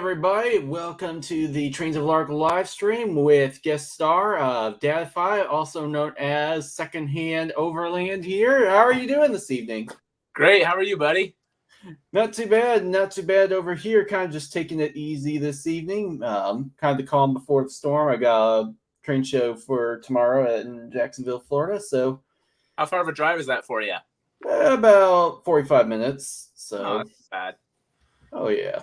everybody. Welcome to the Trains of Lark live stream with guest star Dadify, also known as Secondhand Overland here. How are you doing this evening? Great. How are you, buddy? Not too bad. Not too bad over here. Kind of just taking it easy this evening. Kind of the calm before the storm. I got a train show for tomorrow in Jacksonville, Florida. So, how far of a drive is that for you? About 45 minutes. So, that's bad. Oh, yeah.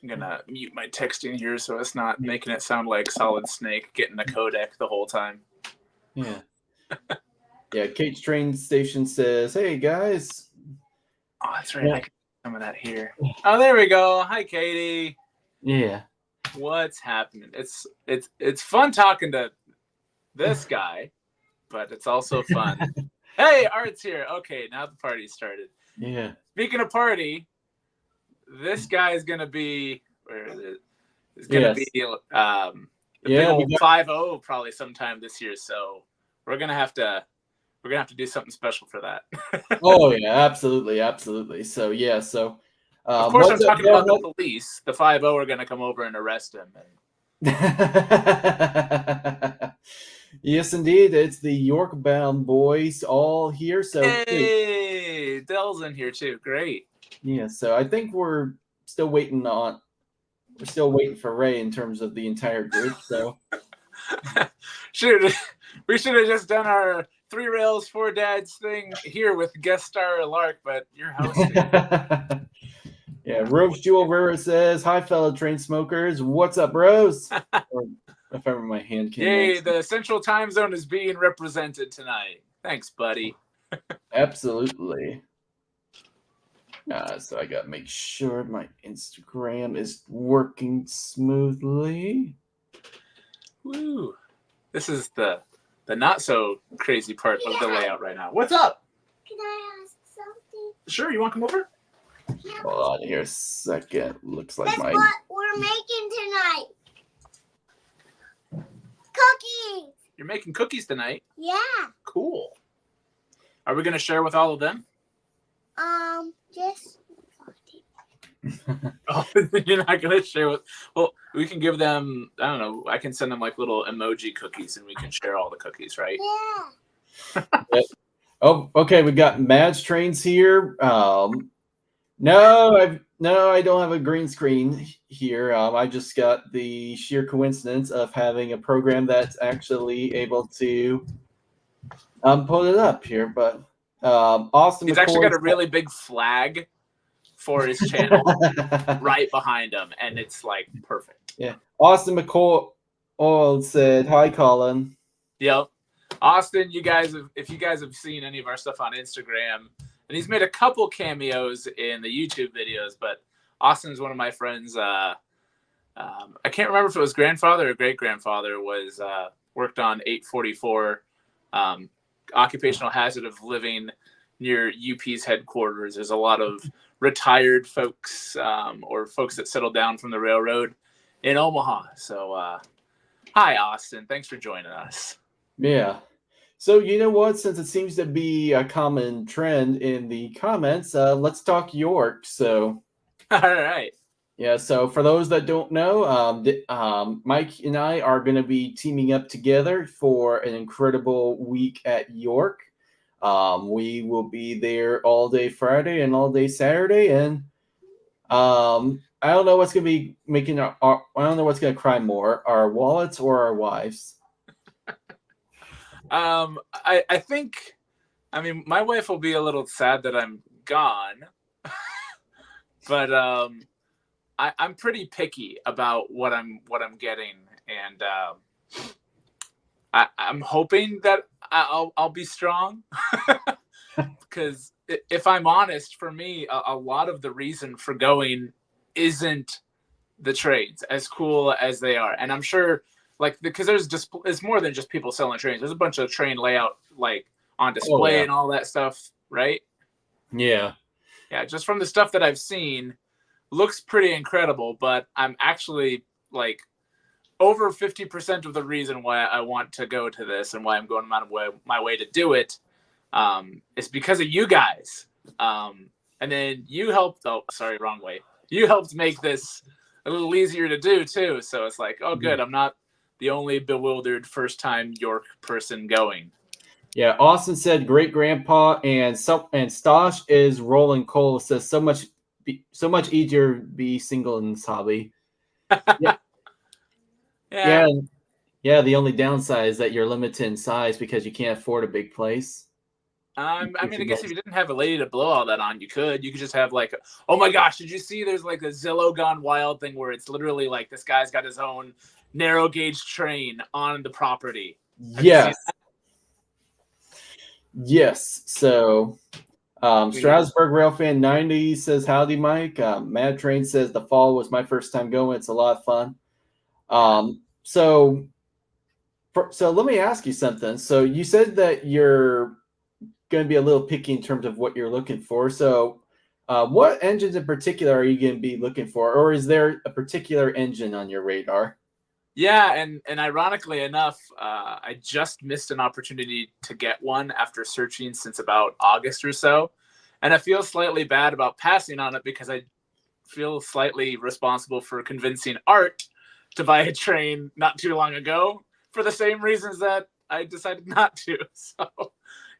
I'm going to mute my texting here so it's not making it sound like Solid Snake getting a codec the whole time. Yeah. Yeah, Kate's train station says, hey, guys. Oh, that's right. Yeah. I can see some of that here. Oh, there we go. Hi, Katie. Yeah. What's happening? It's fun talking to this guy, but it's also fun. Hey, Art's here. Okay, now the party started. Yeah. Speaking of party, this guy is gonna be, the big old 5-0 probably sometime this year. So we're gonna have to do something special for that. Oh yeah, absolutely. So yeah, so of course I'm talking about the police. The 5-0 are gonna come over and arrest him. Yes, indeed. It's the York-bound boys all here. So hey, Dell's in here too. Great. Yeah, so I think we're still waiting for Ray in terms of the entire group. So we should have just done our 3 rails 4 dads thing here with guest star Lark, but you're hosting. Yeah, Rose Jewel Rivera says, hi, fellow train smokers. What's up, Rose? If ever my hand came Yay, the Central Time Zone is being represented tonight. Thanks, buddy. Absolutely. So I got to make sure my Instagram is working smoothly. Woo. This is the not so crazy part of the layout right now. What's up? Can I ask something? Sure, you want to come over? Hold on here a second. Looks like That's what we're making tonight. Cookies. You're making cookies tonight? Yeah. Cool. Are we going to share with all of them? Just. Oh, you're not going to share with... Well, we can give them... I don't know. I can send them like little emoji cookies and we can share all the cookies, right? Yeah. Yep. Oh, okay. We got Madge trains here. No, I don't have a green screen here. I just got the sheer coincidence of having a program that's actually able to put it up here. But Austin, he's actually got a really big flag for his channel right behind him, and it's like perfect. Yeah, Austin McCoy said, "Hi, Colin." Yep, Austin. If you guys have seen any of our stuff on Instagram. And he's made a couple cameos in the YouTube videos, but Austin's one of my friends. I can't remember if it was grandfather or great-grandfather was worked on 844 occupational hazard of living near UP's headquarters. There's a lot of retired folks or folks that settled down from the railroad in Omaha. So hi, Austin. Thanks for joining us. Yeah. So you know what? Since it seems to be a common trend in the comments, let's talk York. So, all right. Yeah. So for those that don't know, Mike and I are going to be teaming up together for an incredible week at York. We will be there all day Friday and all day Saturday, and I don't know what's going to be making I don't know what's going to cry more, our wallets or our wives. I think, my wife will be a little sad that I'm gone, but I'm pretty picky about what I'm getting, and I'm hoping that I'll be strong, because if I'm honest, for me, a lot of the reason for going isn't the trades, as cool as they are, and I'm sure. Because it's more than just people selling trains. There's a bunch of train layout on display and all that stuff, right? Yeah. Yeah, just from the stuff that I've seen, looks pretty incredible. But I'm actually over 50% of the reason why I want to go to this and why I'm going out of my way to do it is because of you guys. And then you helped. Oh, sorry, wrong way. You helped make this a little easier to do too. So it's like, oh, good, I'm not the only bewildered first-time York person going. Yeah, Austin said great grandpa, and Stosh is rolling coal. Says so much easier to be single in this hobby. Yeah, Yeah. yeah. The only downside is that you're limited in size because you can't afford a big place. I mean, I guess if you didn't have a lady to blow all that on, you could just have like, oh my gosh, did you see? There's like a Zillow Gone Wild thing where it's literally like this guy's got his own narrow gauge train on the property. Yes. Yes. So, Strasburg Railfan 90 says howdy, Mike. Mad Train says the fall was my first time going. It's a lot of fun. So let me ask you something. So you said that you're going to be a little picky in terms of what you're looking for. So what engines in particular are you going to be looking for, or is there a particular engine on your radar? Yeah, and ironically enough, I just missed an opportunity to get one after searching since about August or so, and I feel slightly bad about passing on it because I feel slightly responsible for convincing Art to buy a train not too long ago for the same reasons that I decided not to. So,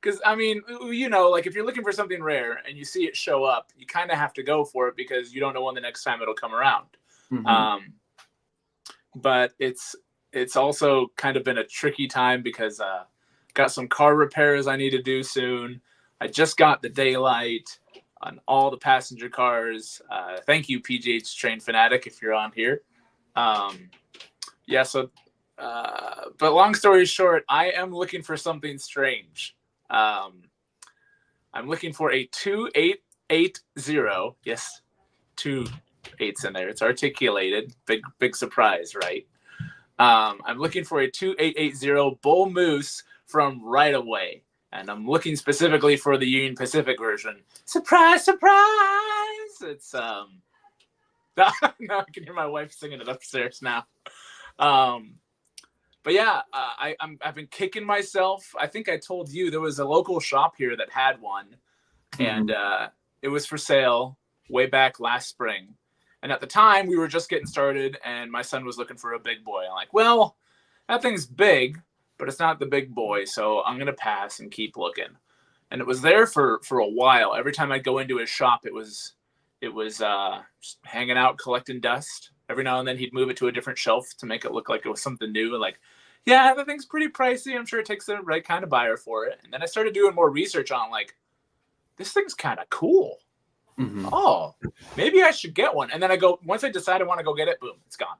because I mean, you know, like if you're looking for something rare and you see it show up, you kind of have to go for it because you don't know when the next time it'll come around. Mm-hmm. But it's also kind of been a tricky time because got some car repairs I need to do soon. I just got the daylight on all the passenger cars. Thank you, PGH Train Fanatic, if you're on here. Yeah, so, but long story short, I am looking for something strange. I'm looking for a 2880. Yes, 2 8s in there. It's articulated. Big surprise, right? I'm looking for a 2880 Bull Moose from Right Away, and I'm looking specifically for the Union Pacific version. Surprise, surprise! It's now I can hear my wife singing it upstairs now. But yeah, I've been kicking myself. I think I told you there was a local shop here that had one, and it was for sale way back last spring. And at the time, we were just getting started, and my son was looking for a big boy. I'm like, well, that thing's big, but it's not the big boy, so I'm going to pass and keep looking. And it was there for a while. Every time I'd go into his shop, it was just hanging out, collecting dust. Every now and then, he'd move it to a different shelf to make it look like it was something new. And like, yeah, the thing's pretty pricey. I'm sure it takes the right kind of buyer for it. And then I started doing more research on, like, this thing's kind of cool. Mm-hmm. Oh, maybe I should get one. And then once I decide I want to go get it, boom, it's gone.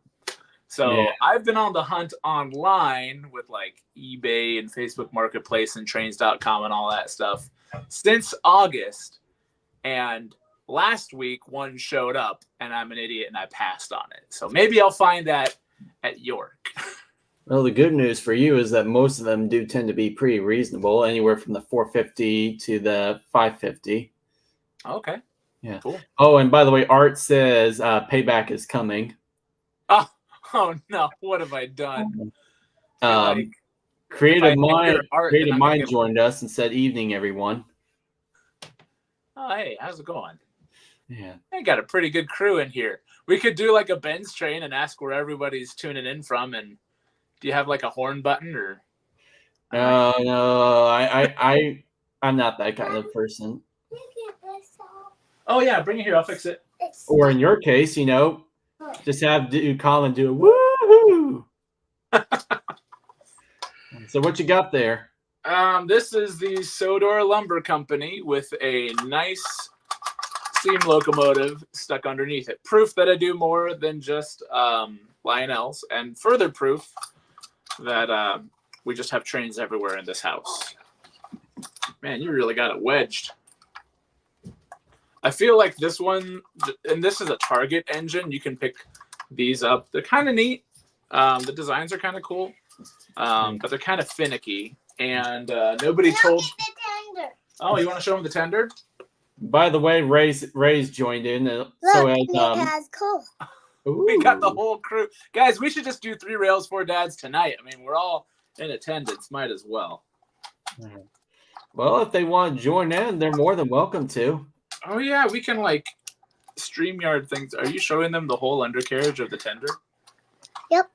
So I've been on the hunt online with like eBay and Facebook Marketplace and trains.com and all that stuff since August. And last week one showed up and I'm an idiot and I passed on it. So maybe I'll find that at York. Well, the good news for you is that most of them do tend to be pretty reasonable, anywhere from the 450 to the 550. Okay. Yeah. Cool. Oh, and by the way, Art says payback is coming. Oh no! What have I done? Creative Mind joined us and said, "Evening, everyone." Oh, hey, how's it going? Yeah, I got a pretty good crew in here. We could do like a Ben's train and ask where everybody's tuning in from. And do you have like a horn button or? No, I'm not that kind of person. Oh yeah, bring it here. I'll fix it. Or in your case, you know, just have Colin do a woohoo. So what you got there? This is the Sodor Lumber Company with a nice steam locomotive stuck underneath it. Proof that I do more than just Lionels, and further proof that we just have trains everywhere in this house. Man, you really got it wedged. I feel like this one, and this is a Target engine. You can pick these up. They're kind of neat. The designs are kind of cool, but they're kind of finicky. And nobody told. Oh, you want to show them the tender? By the way, Ray's joined in. That's cool. We got the whole crew. Guys, we should just do 3 Rails 4 Dads tonight. I mean, we're all in attendance. Might as well. Well, if they want to join in, they're more than welcome to. Oh, yeah. We can, like, StreamYard things, are you showing them the whole undercarriage of the tender? Yep.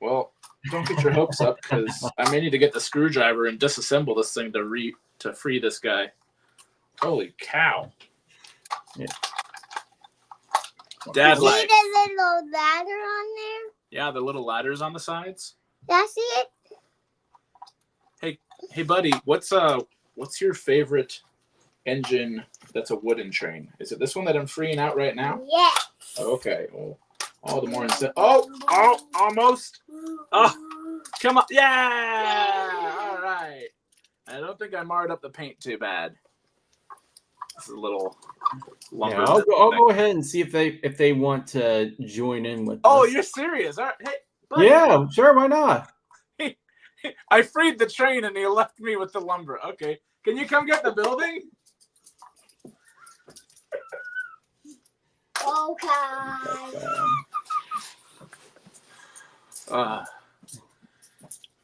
Well, don't get your hopes up, because I may need to get the screwdriver and disassemble this thing to free this guy. Holy cow. Yeah. Dad, See like, the little ladder on there? yeah, the little ladders on the sides. That's it. Hey, buddy, what's your favorite engine that's a wooden train? Is it this one that I'm freeing out right now? Yeah. Okay. Well, all the more incentive. Oh, almost. Oh, come on. Yeah. All right. I don't think I marred up the paint too bad. This is a little lumber. Yeah, I'll go ahead and see if they want to join in with. Oh, us. you're serious? All right. Hey, buddy. Yeah, sure. Why not? I freed the train and he left me with the lumber. Okay. Can you come get the building? Okay.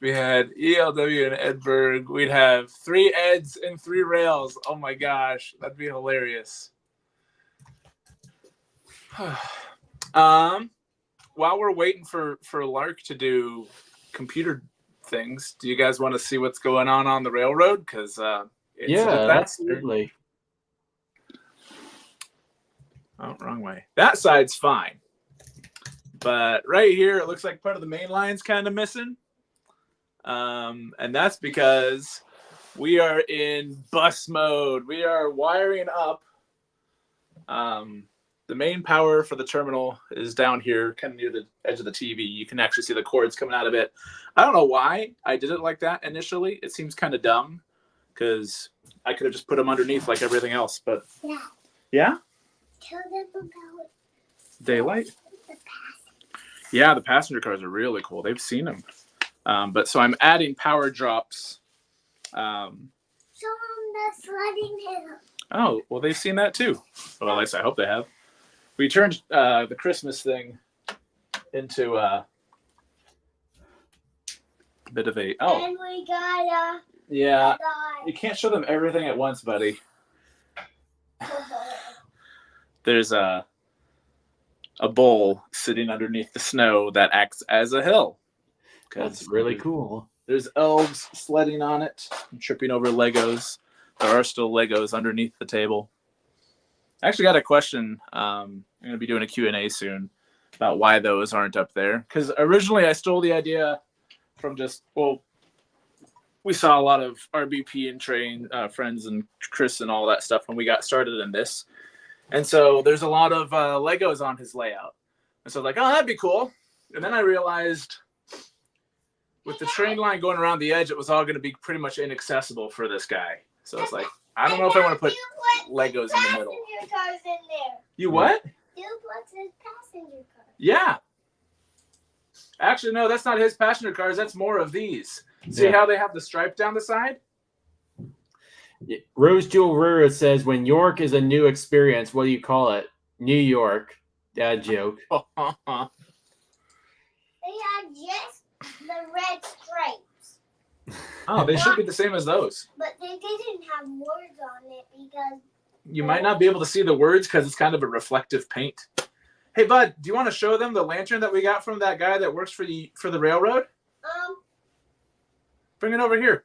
We had ELW and Edberg. We'd have 3 Eds and 3 Rails. Oh my gosh, that'd be hilarious. While we're waiting for Lark to do computer things, do you guys want to see what's going on the railroad? Because yeah, absolutely. Oh, wrong way. That side's fine. But right here, it looks like part of the main line's kind of missing. And that's because we are in bus mode. We are wiring up. The main power for the terminal is down here, kind of near the edge of the TV. You can actually see the cords coming out of it. I don't know why I did it like that initially. It seems kind of dumb because I could have just put them underneath like everything else. But Yeah. Yeah? Tell them about Daylight? the passenger. Yeah, the passenger cars are really cool. They've seen them. But so I'm adding power drops. Show them the sledding hill. Oh, well, they've seen that too. Well, at least I hope they have. We turned the Christmas thing into a bit of a... Oh, And we got yeah. You can't show them everything at once, buddy. There's a bowl sitting underneath the snow that acts as a hill. That's really cool. There's elves sledding on it and tripping over Legos. There are still Legos underneath the table. I actually got a question. I'm going to be doing a Q&A soon about why those aren't up there. Because originally I stole the idea from we saw a lot of RBP and Train friends and Chris and all that stuff when we got started in this. And so there's a lot of Legos on his layout. And so I was like, oh, that'd be cool. And then I realized with the train line going around the edge, it was all going to be pretty much inaccessible for this guy. So it's like, I don't know if I want to put Legos in the middle. Passenger cars in there. You what? Duplex's passenger cars. Yeah. Actually, no, that's not his passenger cars. That's more of these. See how they have the stripe down the side? Rose Jewel Rura says, when York is a new experience, what do you call it? New York. Dad joke. They had just the red stripes. Oh, they should be the same as those. But they didn't have words on it because... You might not be able to see the words because it's kind of a reflective paint. Hey, bud, do you want to show them the lantern that we got from that guy that works for the railroad? Bring it over here.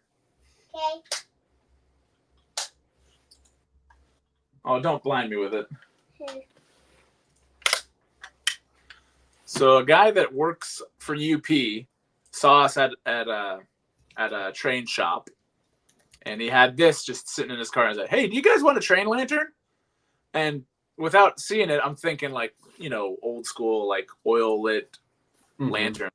Okay. Oh, don't blind me with it. Okay. So a guy that works for UP saw us at a train shop, and he had this just sitting in his car and said, "Hey, do you guys want a train lantern?" And without seeing it, I'm thinking like, old school, like oil lit lantern.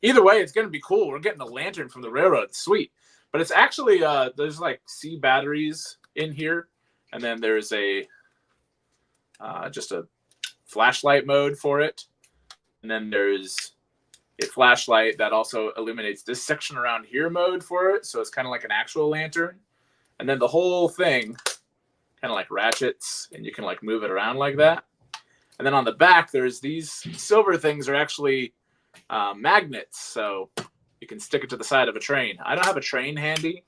Either way, it's going to be cool. We're getting a lantern from the railroad. Sweet. But it's actually, there's like C batteries in here. And then there's just a flashlight mode for it. And then there's a flashlight that also illuminates this section around here mode for it. So it's kind of like an actual lantern. And then the whole thing kind of like ratchets and you can like move it around like that. And then on the back, there's these silver things are actually magnets. So you can stick it to the side of a train. I don't have a train handy.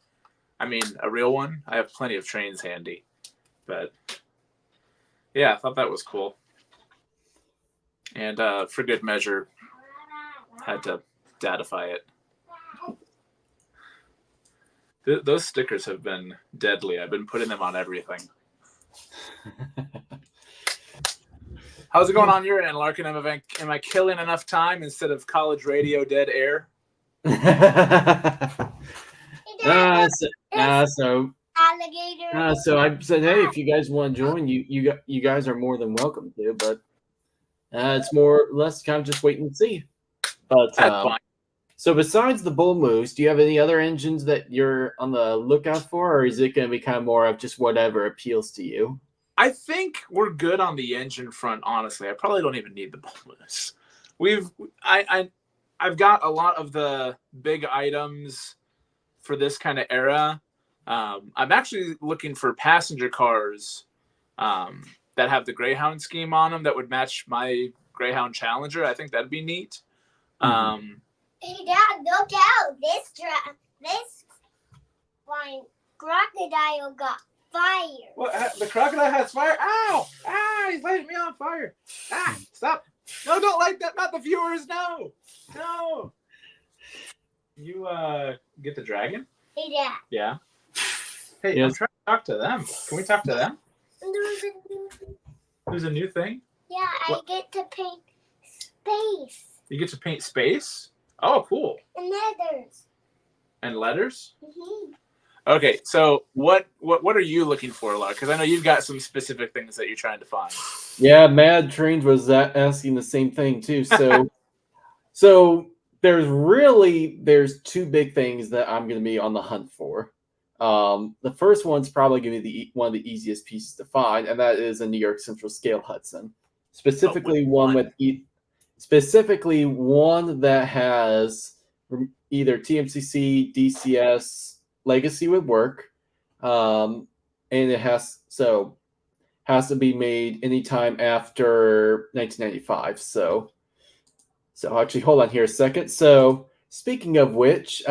I mean, a real one. I have plenty of trains handy. But yeah, I thought that was cool. And for good measure, had to datify it. Those stickers have been deadly. I've been putting them on everything. How's it going on your end, Larkin? Am I killing enough time instead of college radio dead air? So I said, hey, if you guys want to join, you guys are more than welcome to. But it's more or less kind of just wait and see. But That's fine. So besides the bull moose, do you have any other engines that you're on the lookout for, or is it going to be kind of more of just whatever appeals to you? I think we're good on the engine front, honestly. I probably don't even need the bull moose. I've got a lot of the big items for this kind of era. I'm actually looking for passenger cars that have the Greyhound scheme on them that would match my Greyhound Challenger. I think that'd be neat. Hey, Dad, look out! This flying crocodile got fire. What? The crocodile has fire? Ow! Ah! He's lighting me on fire! Ah! Stop! No, don't like that! Not the viewers! No! No! You get the dragon? Hey, Dad. Yeah. Hey, yes. I'm trying to talk to them. Can we talk to them? There's a new thing? Yeah, I get to paint space. You get to paint space? Oh, cool. And letters. And letters? Mm-hmm. Okay, so what are you looking for, Lark? Because I know you've got some specific things that you're trying to find. Yeah, Mad Trains was asking the same thing too. So, so there's two big things that I'm going to be on the hunt for. The first one's probably going to be one of the easiest pieces to find, and that is a New York Central Scale Hudson, specifically one that has either TMCC, DCS legacy would work, and it has to be made anytime after 1995. So actually, hold on here a second. So speaking of which,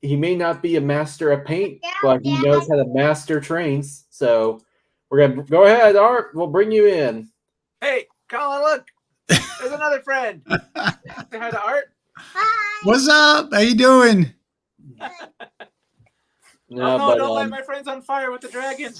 he may not be a master of paint, but he knows how to master trains. So we're gonna go ahead, Art. We'll bring you in. Hey, Colin, look. There's another friend. Say hi to Art. Hi. What's up? How you doing? No, don't light my friends on fire with the dragon.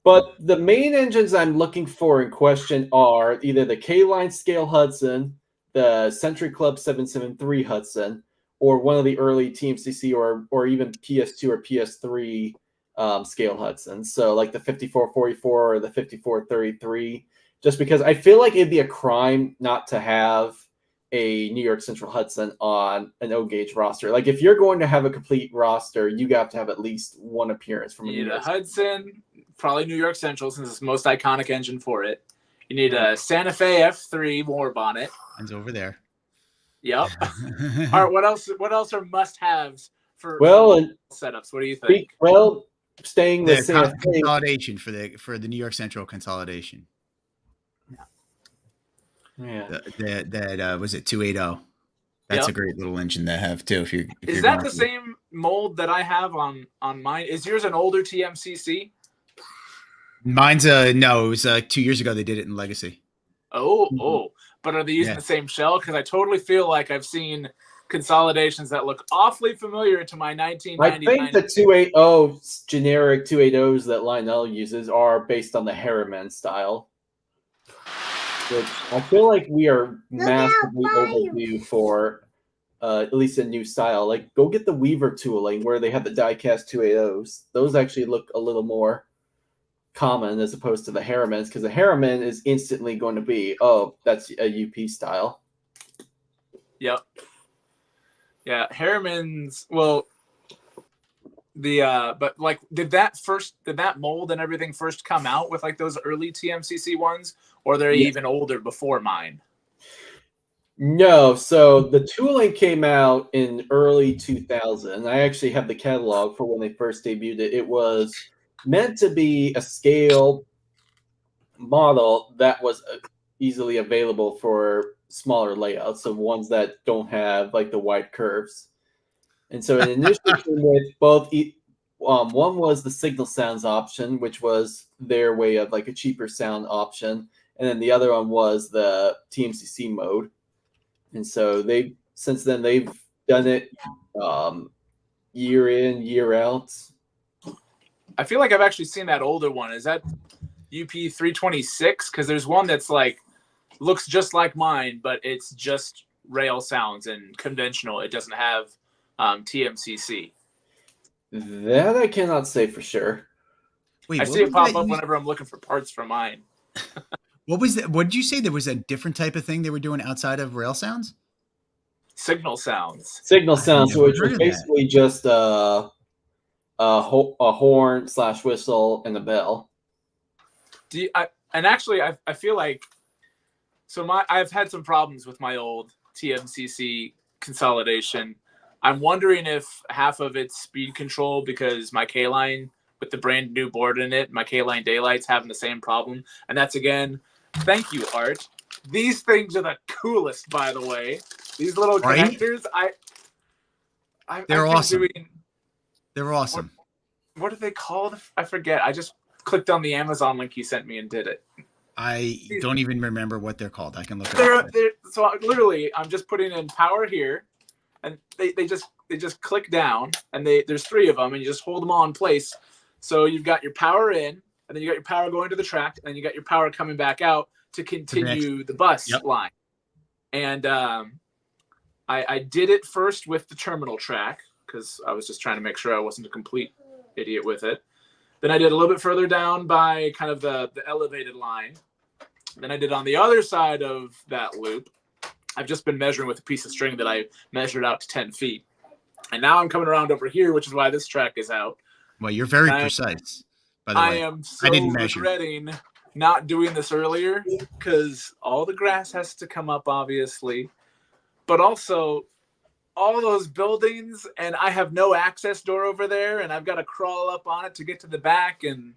But the main engines I'm looking for in question are either the K-Line Scale Hudson, the Century Club 773 Hudson, or one of the early TMCC or even PS2 or PS3 scale Hudson. So like the 5444 or the 5433, just because I feel like it'd be a crime not to have a New York Central Hudson on an O-gauge roster. Like if you're going to have a complete roster, you have to have at least one appearance from you need a Hudson, probably New York Central since it's the most iconic engine for it. You need a Santa Fe F3 war bonnet. Mine's over there. Yep. All right, what else are must-haves for setups? What do you think? Staying the same consolidation for the New York Central consolidation. Yeah. That was it 280. That's a great little engine to have too. Is that the same mold that I have on mine? Is yours an older TMCC? Mine's no. It was 2 years ago they did it in Legacy. Oh. But are they using the same shell? Because I totally feel like I've seen consolidations that look awfully familiar to my 1999. I think the 280 generic 280s that Lionel uses are based on the Harriman style. Which I feel like we are massively overdue for at least a new style. Like, go get the Weaver tooling where they have the die-cast 280s. Those actually look a little more common as opposed to the Harrimans, because the Harriman is instantly going to be, that's a UP style. Yep. Yeah, Harriman's, well, but like, did that mold and everything first come out with like those early TMCC ones, or they're even older before mine? No, so the tooling came out in early 2000. I actually have the catalog for when they first debuted it. It was meant to be a scale model that was easily available for smaller layouts, so ones that don't have like the wide curves. And so it initially came with both. One was the signal sounds option, which was their way of like a cheaper sound option, and then the other one was the TMCC mode. And so since then they've done it year in, year out. I feel like I've actually seen that older one. Is that UP 326? Because there's one that's like looks just like mine, but it's just rail sounds and conventional. It doesn't have TMCC. That I cannot say for sure. Wait, I what see it was pop that up you- whenever I'm looking for parts for mine. What was that? What did you say? There was a different type of thing they were doing outside of rail sounds? Signal sounds. Signal I've sounds, never which heard was of that. basically just a horn / whistle and a bell. I feel like I've had some problems with my old TMCC consolidation. I'm wondering if half of it's speed control because my K-Line with the brand new board in it, my K-Line Daylight's having the same problem. And that's again, thank you, Art. These things are the coolest, by the way. These little Right? connectors, They're I've been awesome. doing, They're awesome. what are they called? I forget. I just clicked on the Amazon link you sent me and did it. I don't even remember what they're called. I can look it up. So literally, I'm just putting in power here, and they just click down, and there's 3 of them, and you just hold them all in place. So you've got your power in, and then you got your power going to the track, and then you got your power coming back out to continue the bus line. And I did it first with the terminal track because I was just trying to make sure I wasn't a complete idiot with it. Then I did a little bit further down by kind of the elevated line. Then I did on the other side of that loop. I've just been measuring with a piece of string that I measured out to 10 feet. And now I'm coming around over here, which is why this track is out. Well, you're very precise, by the way. I am so regretting not doing this earlier because all the grass has to come up, obviously. But also, all those buildings, and I have no access door over there, and I've got to crawl up on it to get to the back. And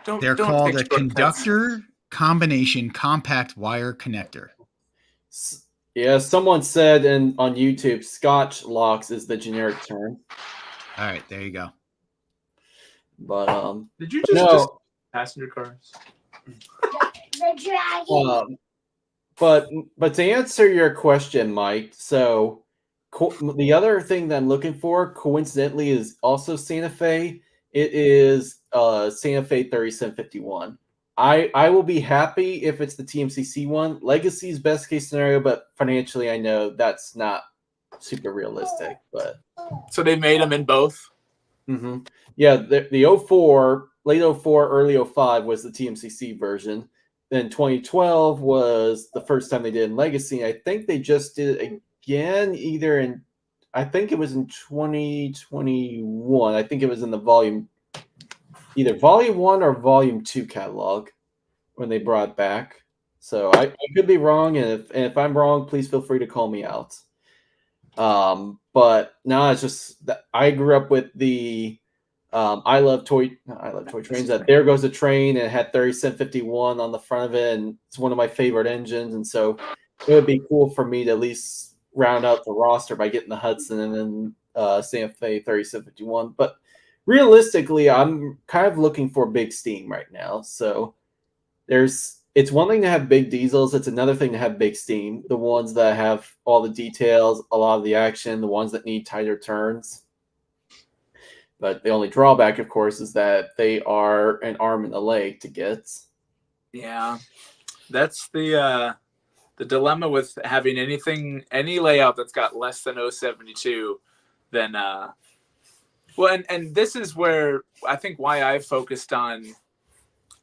they're called a conductor combination compact wire connector. Yeah, someone said on YouTube, Scotch locks is the generic term. All right, there you go. But did you just passenger cars? The dragon. But to answer your question, Mike, so the other thing that I'm looking for, coincidentally, is also Santa Fe. It is Santa Fe 3751. I will be happy if it's the TMCC one. Legacy's best case scenario, but financially, I know that's not super realistic. But so they made them in both. Mm-hmm. Yeah, the 04, late 04, early 05 was the TMCC version. Then 2012 was the first time they did in Legacy. I think they just did it again, I think it was in 2021. I think it was in the either volume 1 or volume 2 catalog when they brought it back. So I could be wrong, and if I'm wrong, please feel free to call me out. But no, it's just that I grew up with the I love toy trains. That There Goes a Train, and it had 3751 on the front of it, and it's one of my favorite engines. And so it would be cool for me to at least round out the roster by getting the Hudson and then Santa Fe 3751. But realistically, I'm kind of looking for big steam right now. So it's one thing to have big diesels. It's another thing to have big steam. The ones that have all the details, a lot of the action, the ones that need tighter turns. But the only drawback, of course, is that they are an arm and a leg to get. Yeah, that's the dilemma with having any layout that's got less than 072. Then, and this is where I think why I focused on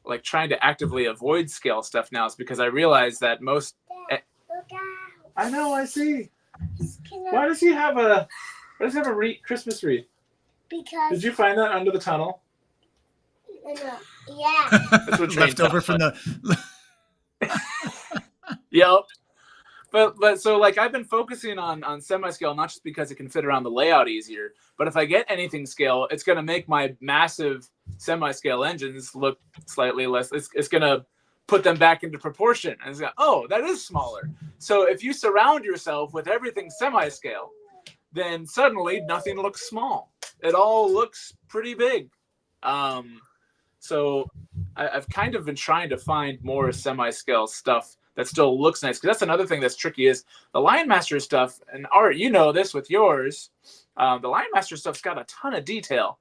like trying to actively avoid scale stuff now is because I realize that most. Look out. I know. I see. Why does he have a Christmas wreath? Because Did you find that under the tunnel? yeah. That's what Left over from the. Yep. But so like I've been focusing on semi-scale not just because it can fit around the layout easier, but if I get anything scale, it's going to make my massive semi-scale engines look slightly less. It's going to put them back into proportion. And it's like, that is smaller. So if you surround yourself with everything semi-scale, then suddenly nothing looks small. It all looks pretty big. So I've kind of been trying to find more semi-scale stuff that still looks nice, because that's another thing that's tricky is the Lion Master stuff. And Art, you know this with yours. The Lion Master stuff's got a ton of detail.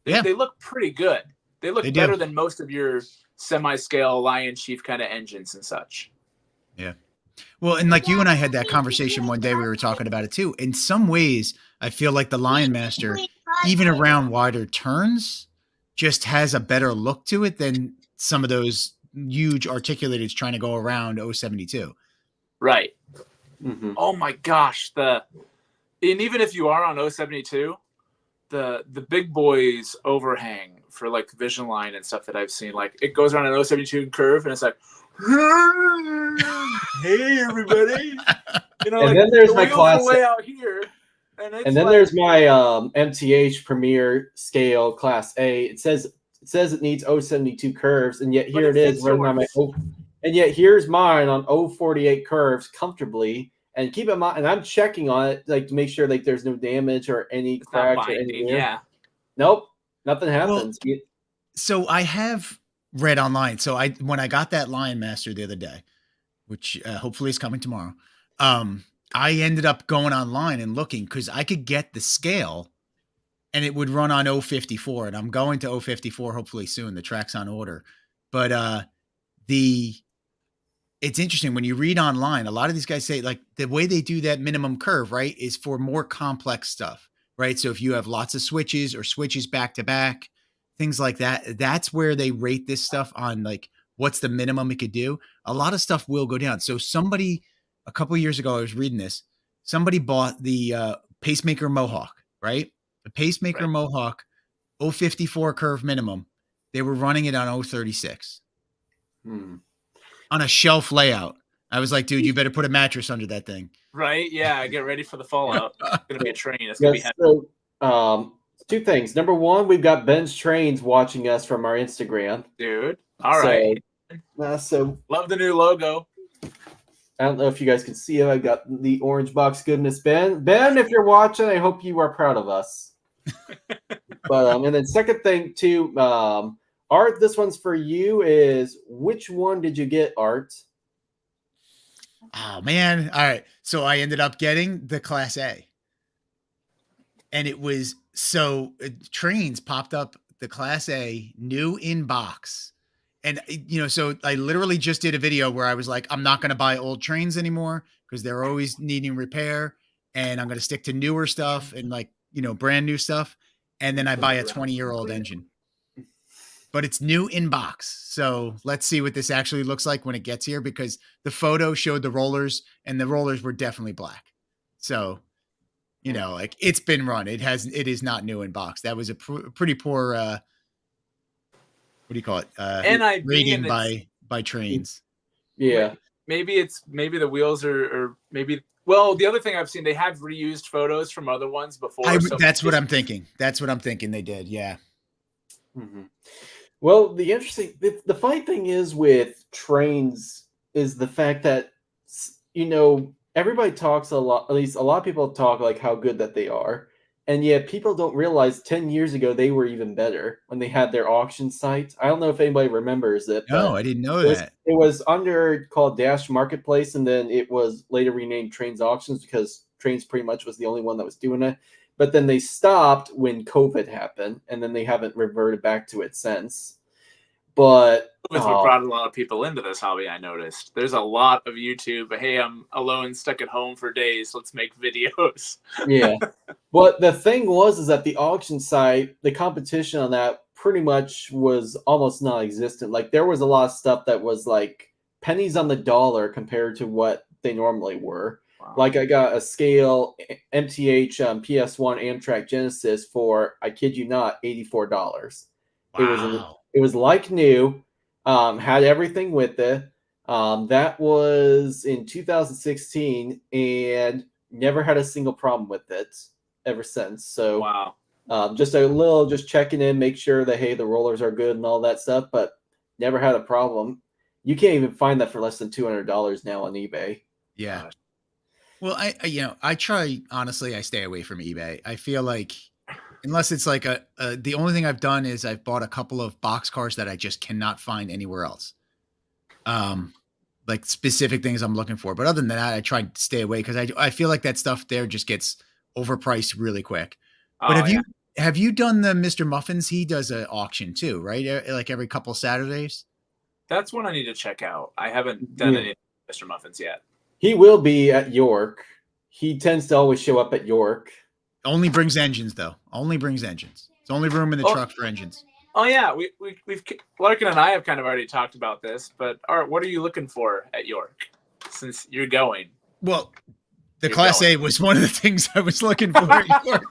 They look pretty good. They look better than most of your semi-scale Lion Chief kind of engines and such. Yeah. Well, and like you and I had that conversation one day, we were talking about it too. In some ways, I feel like the Lion Master, even around wider turns, just has a better look to it than some of those huge articulators trying to go around 072. Right. Mm-hmm. Oh my gosh. And even if you are on 072, the big boys overhang for like Vision Line and stuff that I've seen, like it goes around an 072 curve and it's like, hey everybody, you know, and like then there's my class way out here, and then there's my MTH Premier Scale Class A. It says it needs 072 curves, and yet here it is running on my and yet here's mine on 048 curves comfortably. And keep in mind, and I'm checking on it like to make sure like there's no damage or any cracks or anything. Yeah. Nope, nothing happens. Well, so I have read online. So when I got that Lion Master the other day, which hopefully is coming tomorrow, I ended up going online and looking because I could get the scale and it would run on 054, and I'm going to 054 hopefully soon. The track's on order. But it's interesting when you read online, a lot of these guys say like the way they do that minimum curve, right, is for more complex stuff, right? So if you have lots of switches or switches back to back, things like that, that's where they rate this stuff on like what's the minimum it could do. A lot of stuff will go down. So somebody a couple of years ago, I was reading this, somebody bought the Pacemaker Mohawk, right? The Pacemaker Mohawk 054 curve minimum. They were running it on 036. On a shelf layout. I was like, dude, you better put a mattress under that thing. Right? Yeah, get ready for the fallout. It's going to be a train. It's going to be heavy. So, two things. Number one, we've got Ben's Trains watching us from our Instagram. Dude. All right. So love the new logo. I don't know if you guys can see it. I got the orange box goodness, Ben. Ben, if you're watching, I hope you are proud of us. But and then second thing too, Art, this one's for you. Is which one did you get, Art? Oh man! All right, so I ended up getting the Class A, and it was Trains popped up the Class A new in box, and so I literally just did a video where I was like, I'm not going to buy old trains anymore because they're always needing repair, and I'm going to stick to newer stuff and like brand new stuff, and then I buy a 20-year-old engine. But it's new in box. So let's see what this actually looks like when it gets here, because the photo showed the rollers and the rollers were definitely black. So, like it's been run. It is not new in box. That was a pretty poor, what do you call it? Rating by Trains. Yeah. Maybe the wheels are maybe, well, the other thing I've seen, they have reused photos from other ones before. That's what I'm thinking. That's what I'm thinking they did. Yeah. Mm-hmm. Well, the funny thing is with Trains is the fact that, everybody talks a lot, at least a lot of people talk like how good that they are. And yet people don't realize 10 years ago, they were even better when they had their auction site. I don't know if anybody remembers it. No, I didn't know that. It was called Dash Marketplace. And then it was later renamed Trains Auctions because Trains pretty much was the only one that was doing it. But then they stopped when COVID happened, and then they haven't reverted back to it since. But COVID brought a lot of people into this hobby, I noticed. There's a lot of YouTube. Hey, I'm alone, stuck at home for days. Let's make videos. Yeah. But the thing is that the auction site, the competition on that pretty much was almost non-existent. Like there was a lot of stuff that was like pennies on the dollar compared to what they normally were. Wow. Like I got a scale MTH PS1 Amtrak Genesis for, I kid you not, $84. Wow. It was like new, had everything with it. That was in 2016 and never had a single problem with it ever since. So wow. Just checking in, make sure that, hey, the rollers are good and all that stuff, but never had a problem. You can't even find that for less than $200 now on eBay. Yeah. Well, I try, honestly, I stay away from eBay. I feel like, unless it's like the only thing I've done is I've bought a couple of box cars that I just cannot find anywhere else. Like specific things I'm looking for. But other than that, I try to stay away because I feel like that stuff there just gets overpriced really quick. But have you done the Mr. Muffins? He does an auction too, right? Like every couple Saturdays. That's one I need to check out. I haven't done any Mr. Muffins yet. He will be at York. He tends to always show up at York. Only brings engines though. Only brings engines. It's only room in the truck for engines. Oh yeah, we've Larkin and I have kind of already talked about this, but Art, what are you looking for at York since you're going? Well, the Class A was one of the things I was looking for at York.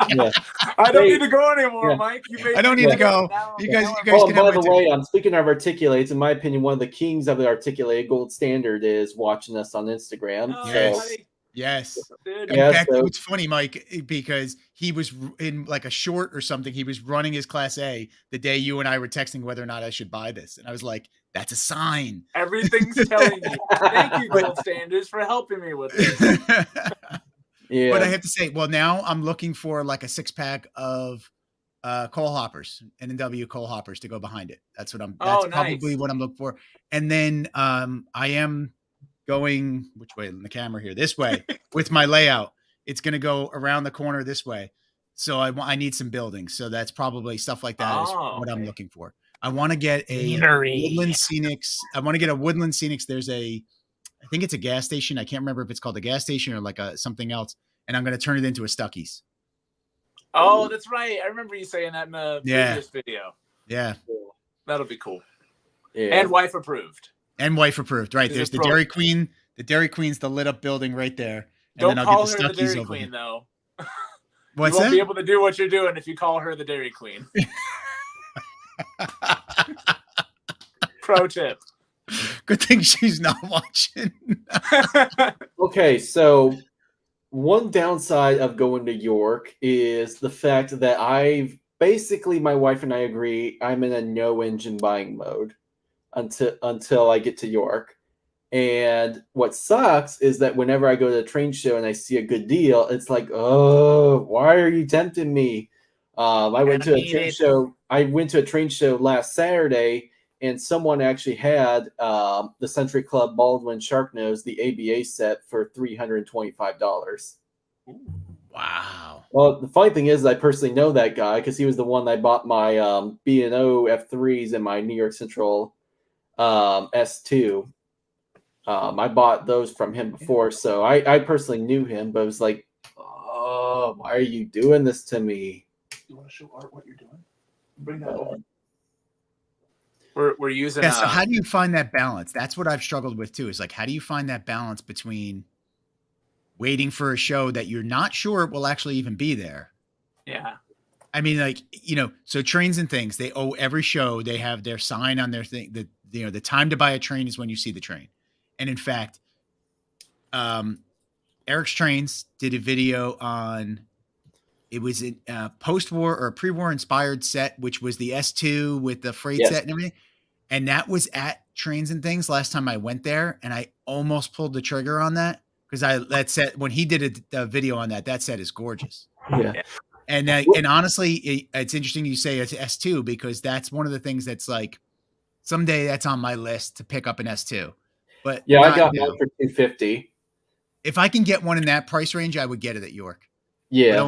I don't need to go anymore, Mike. I don't need to go. You guys Oh, can by have the my way, ticket. speaking of articulates, in my opinion, one of the kings of the articulated gold standard is watching us on Instagram. Yes. Yes. Dude. In fact, it's funny, Mike, because he was in like a short or something. He was running his Class A the day you and I were texting whether or not I should buy this. And I was like, that's a sign. Everything's telling me. Thank you, Gold Standards, for helping me with this. Yeah. But I have to say, well, now I'm looking for like a 6-pack of coal hoppers, N&W coal hoppers to go behind it. That's probably what I'm looking for. And then I am going which way in the camera here? This way with my layout. It's going to go around the corner this way. So I need some buildings. So that's probably stuff like that is what I'm looking for. I want to get a Woodland Scenics. I want to get a Woodland Scenics. There's I think it's a gas station. I can't remember if it's called a gas station or like something else. And I'm going to turn it into a Stuckey's. Oh, that's right. I remember you saying that in the previous video. Yeah. That'll be cool. Yeah. And wife approved. And wife approved. Right. There's the Dairy Queen. The Dairy Queen's the lit up building right there. And Don't then I'll call get the her the Stuckey's Dairy over Queen, here. though. What's you won't that? be able to do what you're doing if you call her the Dairy Queen. Pro tip. Good thing she's not watching. Okay, so one downside of going to York is the fact that my wife and I agree I'm in a no engine buying mode until I get to York. And what sucks is that whenever I go to a train show and I see a good deal, it's like, oh, why are you tempting me? I went to a train show last Saturday, and someone actually had the Century Club Baldwin Sharknose, the ABA set, for $325. Wow. Well, the funny thing is, I personally know that guy because he was the one that bought my B&O F3s and my New York Central S2. I bought those from him before, so I personally knew him, but it was like, oh, why are you doing this to me? You want to show Art what you're doing? Bring that over. We're using. Yeah. So how do you find that balance? That's what I've struggled with too. Is like, how do you find that balance between waiting for a show that you're not sure will actually even be there? Yeah. I mean, like, so Trains and Things, they owe every show. They have their sign on their thing that, the time to buy a train is when you see the train. And in fact, Eric's Trains did a video on, it was a post-war or a pre-war inspired set, which was the S2 with the freight set and everything. And that was at Trains and Things last time I went there. And I almost pulled the trigger on that because that set, when he did a video on that set is gorgeous. Yeah. And honestly, it's interesting you say it's S2 because that's one of the things that's like, someday that's on my list to pick up an S2. But yeah, I got one for $250. If I can get one in that price range, I would get it at York. Yeah, but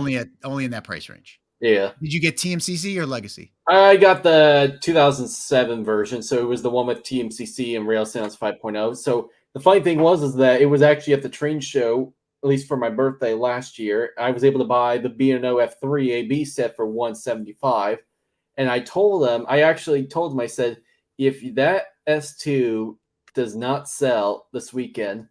only in that price range. Yeah. Did you get TMCC or Legacy? I got the 2007 version, so it was the one with TMCC and Rail Sounds 5.0. So the funny thing is that it was actually at the train show, at least for my birthday last year. I was able to buy the B&O F3 AB set for $175, and I actually told them, I said, if that S2 does not sell this weekend,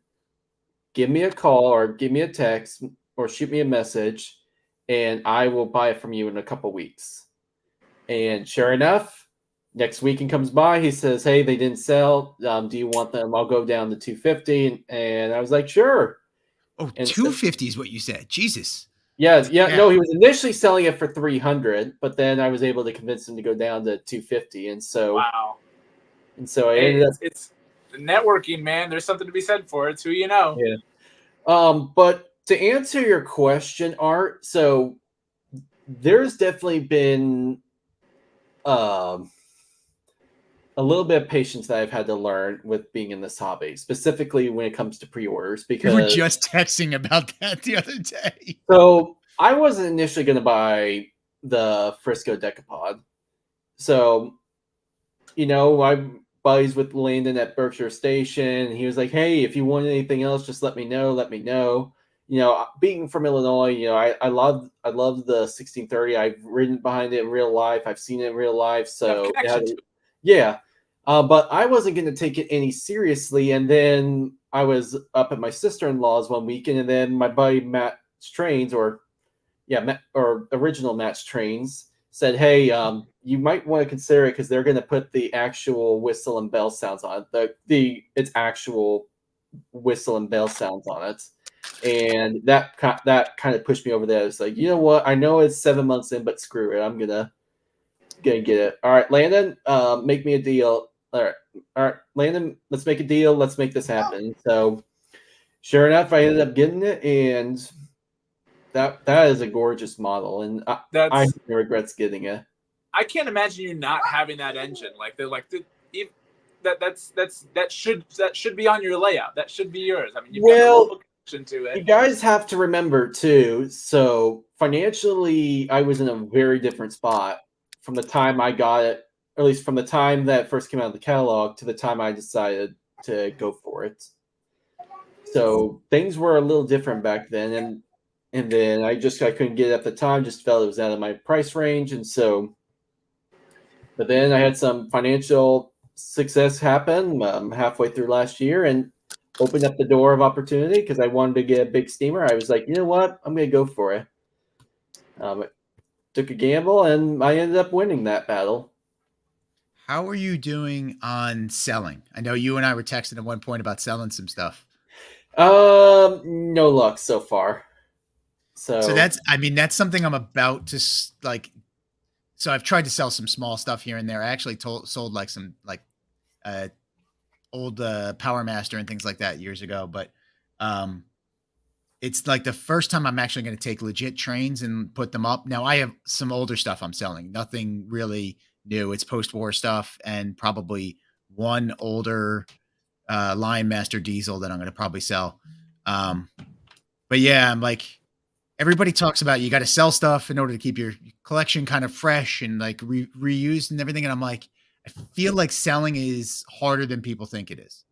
give me a call or give me a text or shoot me a message, and I will buy it from you in a couple weeks. And sure enough, next weekend comes by, he says, hey, they didn't sell. Do you want them? I'll go down to $250. And I was like, sure. Oh, and $250 is what you said. Jesus. Yeah. No, he was initially selling it for $300, but then I was able to convince him to go down to $250. And so, wow. And so I ended up. It's networking, man. There's something to be said for it. It's who you know. Yeah. But to answer your question, Art, so there's definitely been a little bit of patience that I've had to learn with being in this hobby, specifically when it comes to pre-orders. We were Because just texting about that the other day. so I wasn't initially going to buy the Frisco Decapod. So, my buddies with Landon at Berkshire Station. He was like, "Hey, if you want anything else, just let me know. Let me know." Being from Illinois, I love the 1630. I've ridden behind it in real life. I've seen it in real life. So yeah. But I wasn't going to take it any seriously. And then I was up at my sister-in-law's one weekend, and then my buddy Matt Strains, or original Matt Strains, said, "Hey, you might want to consider it because they're going to put the actual whistle and bell sounds on it. Its actual whistle and bell sounds on it." And that kind of pushed me over there. It's like, you know what? I know it's 7 months in, but screw it. I'm gonna get it. All right, Landon, make me a deal. All right, Landon, let's make a deal. Let's make this happen. So, sure enough, I ended up getting it, and that is a gorgeous model, and I have no regrets getting it. I can't imagine you not having that engine. That should be on your layout. That should be yours. I mean, you've got a local connection to it. You guys have to remember too. So financially, I was in a very different spot from the time I got it, or at least from the time that it first came out of the catalog to the time I decided to go for it. So things were a little different back then, and then I couldn't get it at the time. Just felt it was out of my price range, and so. But then I had some financial success happen halfway through last year, and opened up the door of opportunity because I wanted to get a big steamer. I was like, you know what? I'm going to go for it. Took a gamble, and I ended up winning that battle. How are you doing on selling? I know you and I were texting at one point about selling some stuff. No luck so far. So that's something I'm about to like. So I've tried to sell some small stuff here and there. I actually sold like some old Power Master and things like that years ago, but it's like the first time I'm actually going to take legit trains and put them up. Now I have some older stuff I'm selling, nothing really new. It's post-war stuff and probably one older Lion Master diesel that I'm going to probably sell. But yeah, I'm like, everybody talks about you got to sell stuff in order to keep your collection kind of fresh and like reused and everything. And I'm like, I feel like selling is harder than people think it is.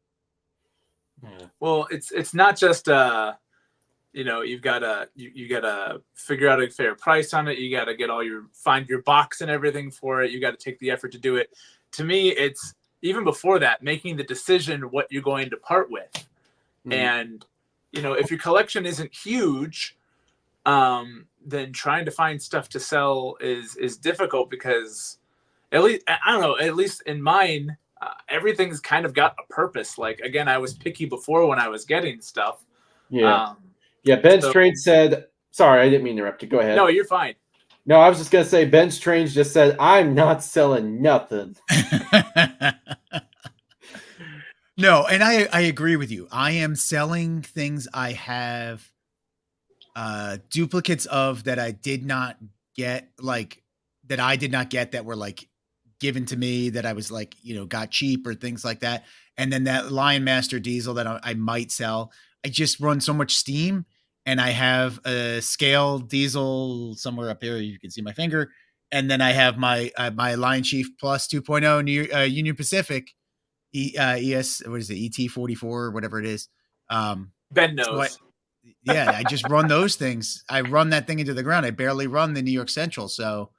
Well, it's not just you've got to you got to figure out a fair price on it. You got to find your box and everything for it. You got to take the effort to do it. To me, it's even before that, making the decision what you're going to part with. And if your collection isn't huge, then trying to find stuff to sell is difficult because at least in mine, everything's kind of got a purpose. Like, again, I was picky before when I was getting stuff. Yeah. Ben Strange said, sorry, I didn't mean to interrupt you. Go ahead. No, you're fine. No, I was just going to say, Ben Strange just said, I'm not selling nothing. No, and I agree with you. I am selling things I have duplicates of that I did not get, that were like given to me that I was like, got cheap or things like that. And then that Lion Master diesel that I might sell. I just run so much steam, and I have a scale diesel somewhere up here. You can see my finger. And then I have my Lion Chief Plus 2.0 Union Pacific ES, what is it? ET44 or whatever it is. Ben knows. I just run those things. I run that thing into the ground. I barely run the New York Central. So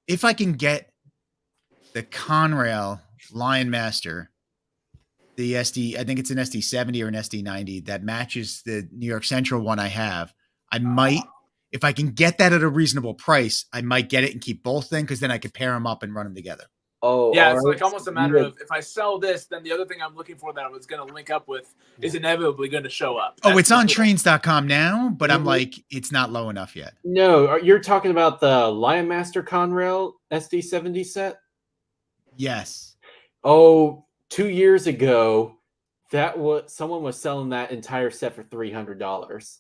if I can get the Conrail Lion Master, the SD, I think it's an SD70 or an SD90 that matches the New York Central one I have, I might, if I can get that at a reasonable price, I might get it and keep both then, because then I could pair them up and run them together. Oh, yeah, it's like almost a matter of, if I sell this, then the other thing I'm looking for that I was going to link up with is inevitably going to show up. It's on trains.com now, but I'm like, it's not low enough yet. No, you're talking about the Lion Master Conrail SD70 set? Yes. Oh, 2 years ago, someone was selling that entire set for $300.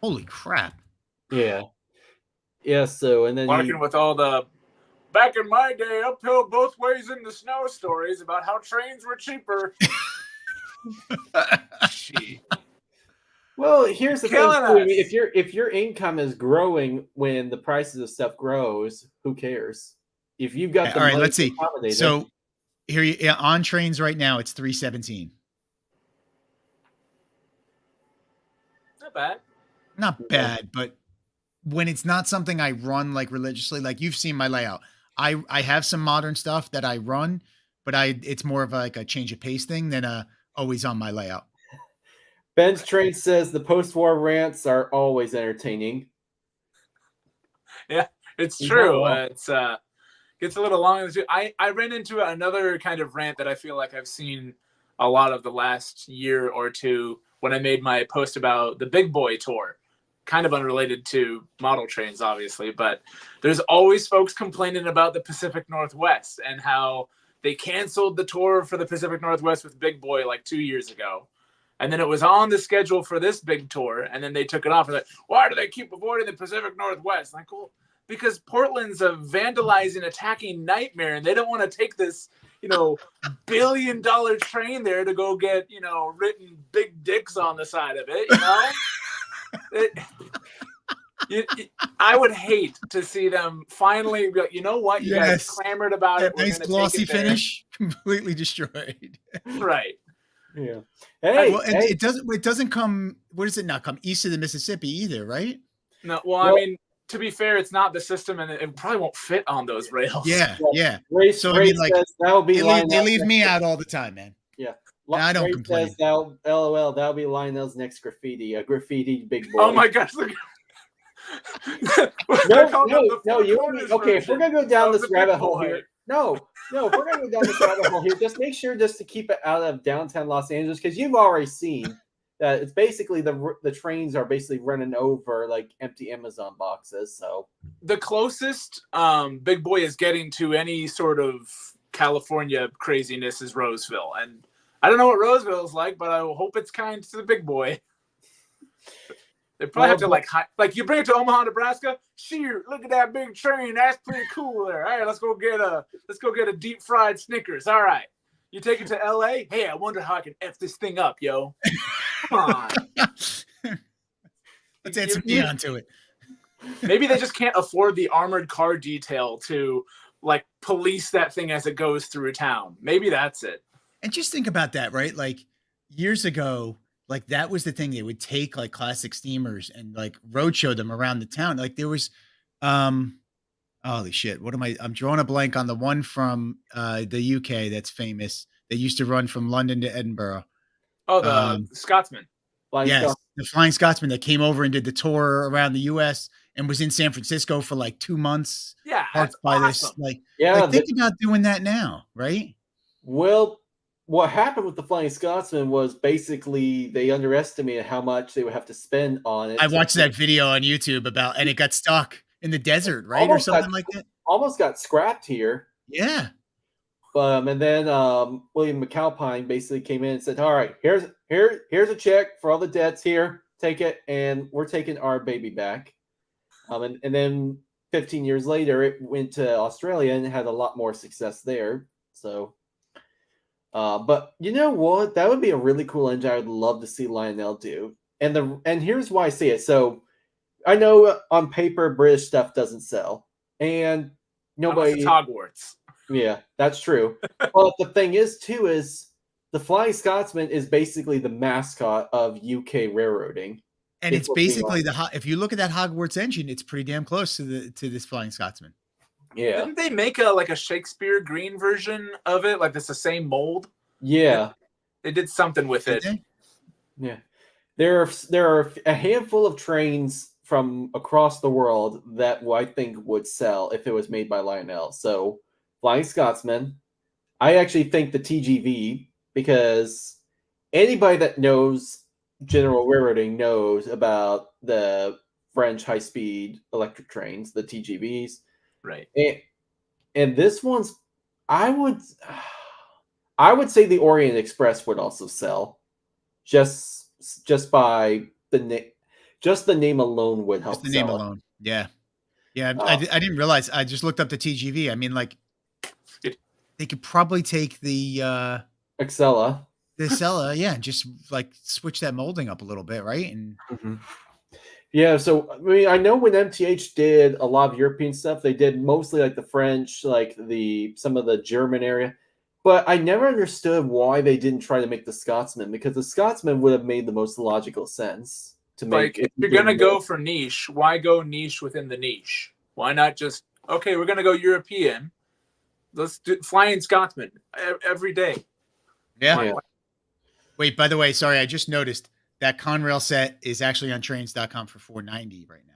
Holy crap. Yeah. Yeah. So and then Larking with all the back in my day, uphill both ways in the snow stories about how trains were cheaper. Gee. Well, here's the thing Killing too. I mean, us. if your income is growing when the prices of stuff grows, who cares? If you've got the All right, money let's to see. accommodate it, So here on trains right now, it's 317. Not bad. Not Yeah. bad, but when it's not something I run like religiously, like you've seen my layout. I have some modern stuff that I run, but it's more of like a change of pace thing than always on my layout. Ben's Train says the post-war rants are always entertaining. Yeah, it's He's not true. wrong. It's gets a little long. I ran into another kind of rant that I feel like I've seen a lot of the last year or two when I made my post about the Big Boy tour. Kind of unrelated to model trains, obviously, but there's always folks complaining about the Pacific Northwest and how they canceled the tour for the Pacific Northwest with Big Boy like 2 years ago. And then it was on the schedule for this big tour, and then they took it off. And like, why do they keep avoiding the Pacific Northwest? Like, well, because Portland's a vandalizing, attacking nightmare, and they don't want to take this, billion-dollar train there to go get, written big dicks on the side of it, I would hate to see them finally be like, you know what? You guys clamored about it. We're Nice going to glossy take it there. finish, completely destroyed. Right. Yeah. Hey, well, and it doesn't come. Where does it not come? East of the Mississippi either, right? No. Well, I mean, to be fair, it's not the system, and it probably won't fit on those rails. Yeah. Race, So Race I mean, like, says that'll be they leave me out all the time, man. Yeah. And I don't Ray complain. Says LOL, that'll be Lionel's next graffiti. A graffiti Big Boy. Oh my gosh! Look. No, you okay? If we're gonna go down this rabbit hole here, no, if we're gonna go down this rabbit hole here, just make sure to keep it out of downtown Los Angeles, because you've already seen that it's basically the trains are basically running over like empty Amazon boxes. So the closest Big Boy is getting to any sort of California craziness is Roseville, and I don't know what Roseville is like, but I hope it's kind to the Big Boy. They probably have to like you bring it to Omaha, Nebraska. Sheer, look at that big train. That's pretty cool there. All right, let's go get a deep fried Snickers. All right, you take it to L.A. Hey, I wonder how I can f this thing up, yo. Come on. Let's add some neon to it. Maybe they just can't afford the armored car detail to like police that thing as it goes through town. Maybe that's it. And just think about that, right? Like years ago, like that was the thing. They would take like classic steamers and like roadshow them around the town. Like there was, holy shit, I'm drawing a blank on the one from the UK that's famous. They used to run from London to Edinburgh. Oh, the Scotsman. The Flying Scotsman that came over and did the tour around the US and was in San Francisco for like 2 months. Yeah, that's awesome. Think about doing that now, right? Well, what happened with the Flying Scotsman was basically they underestimated how much they would have to spend on it. I watched that video on YouTube and it got stuck in the desert, right? Or something like that. Almost got scrapped here. Yeah. And then William McAlpine basically came in and said, all right, here's a check for all the debts here. Take it, and we're taking our baby back. And then 15 years later, it went to Australia and had a lot more success there. So, but you know what? That would be a really cool engine I would love to see Lionel do. And here's why I see it. So I know on paper, British stuff doesn't sell. And nobody... Unless it's Hogwarts. Yeah, that's true. But the thing is, too, is the Flying Scotsman is basically the mascot of UK railroading. And it's basically if you look at that Hogwarts engine, it's pretty damn close to this Flying Scotsman. Yeah. Didn't they make a Shakespeare green version of it? Like it's the same mold? Yeah. They did something with it. Yeah. There are a handful of trains from across the world that I think would sell if it was made by Lionel. So Flying Scotsman. I actually think the TGV, because anybody that knows general railroading knows about the French high-speed electric trains, the TGVs. Right. And this one's, I would say the Orient Express would also sell. Just by the name alone would help. Just the name alone. Yeah. Yeah, I didn't realize. I just looked up the TGV. I mean, like, they could probably take the Excella. Acela, yeah, and just like switch that molding up a little bit, right? And Yeah, so I mean, I know when MTH did a lot of European stuff, they did mostly like the French, like some of the German area. But I never understood why they didn't try to make the Scotsman, because the Scotsman would have made the most logical sense to make. Like, if you're gonna go for niche, why go niche within the niche? Why not just, okay, we're gonna go European. Let's do Flying Scotsman every day. yeah. Yeah. Wait, by the way, sorry, I just noticed that Conrail set is actually on trains.com for $490 right now.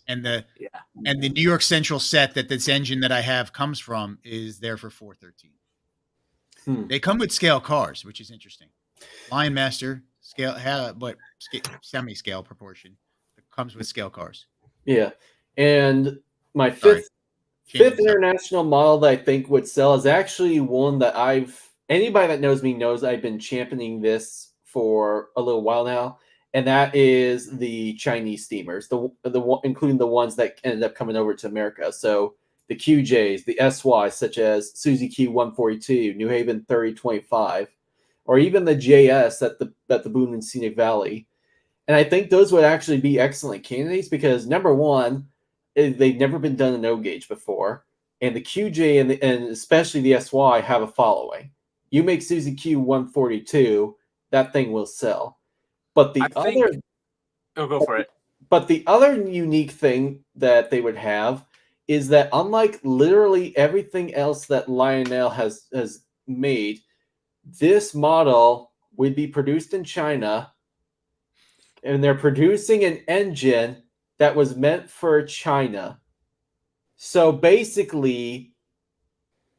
And the New York Central set that this engine that I have comes from is there for $413. They come with scale cars, which is interesting. Lion Master scale semi-scale proportion. It comes with scale cars. Yeah. And my fifth international model that I think would sell is actually one that anybody that knows me knows I've been championing this for a little while now, and that is the Chinese steamers, including the ones that ended up coming over to America. So the QJs, the SY, such as Suzy Q142, New Haven 3025, or even the JS at the Boone and Scenic Valley. And I think those would actually be excellent candidates because, number one, they've never been done in O gauge before, and the QJ and especially the SY have a following. You make Suzy Q142, that thing will sell. But go for it. But the other unique thing that they would have is that, unlike literally everything else that Lionel has made, this model would be produced in China, and they're producing an engine that was meant for China. So basically,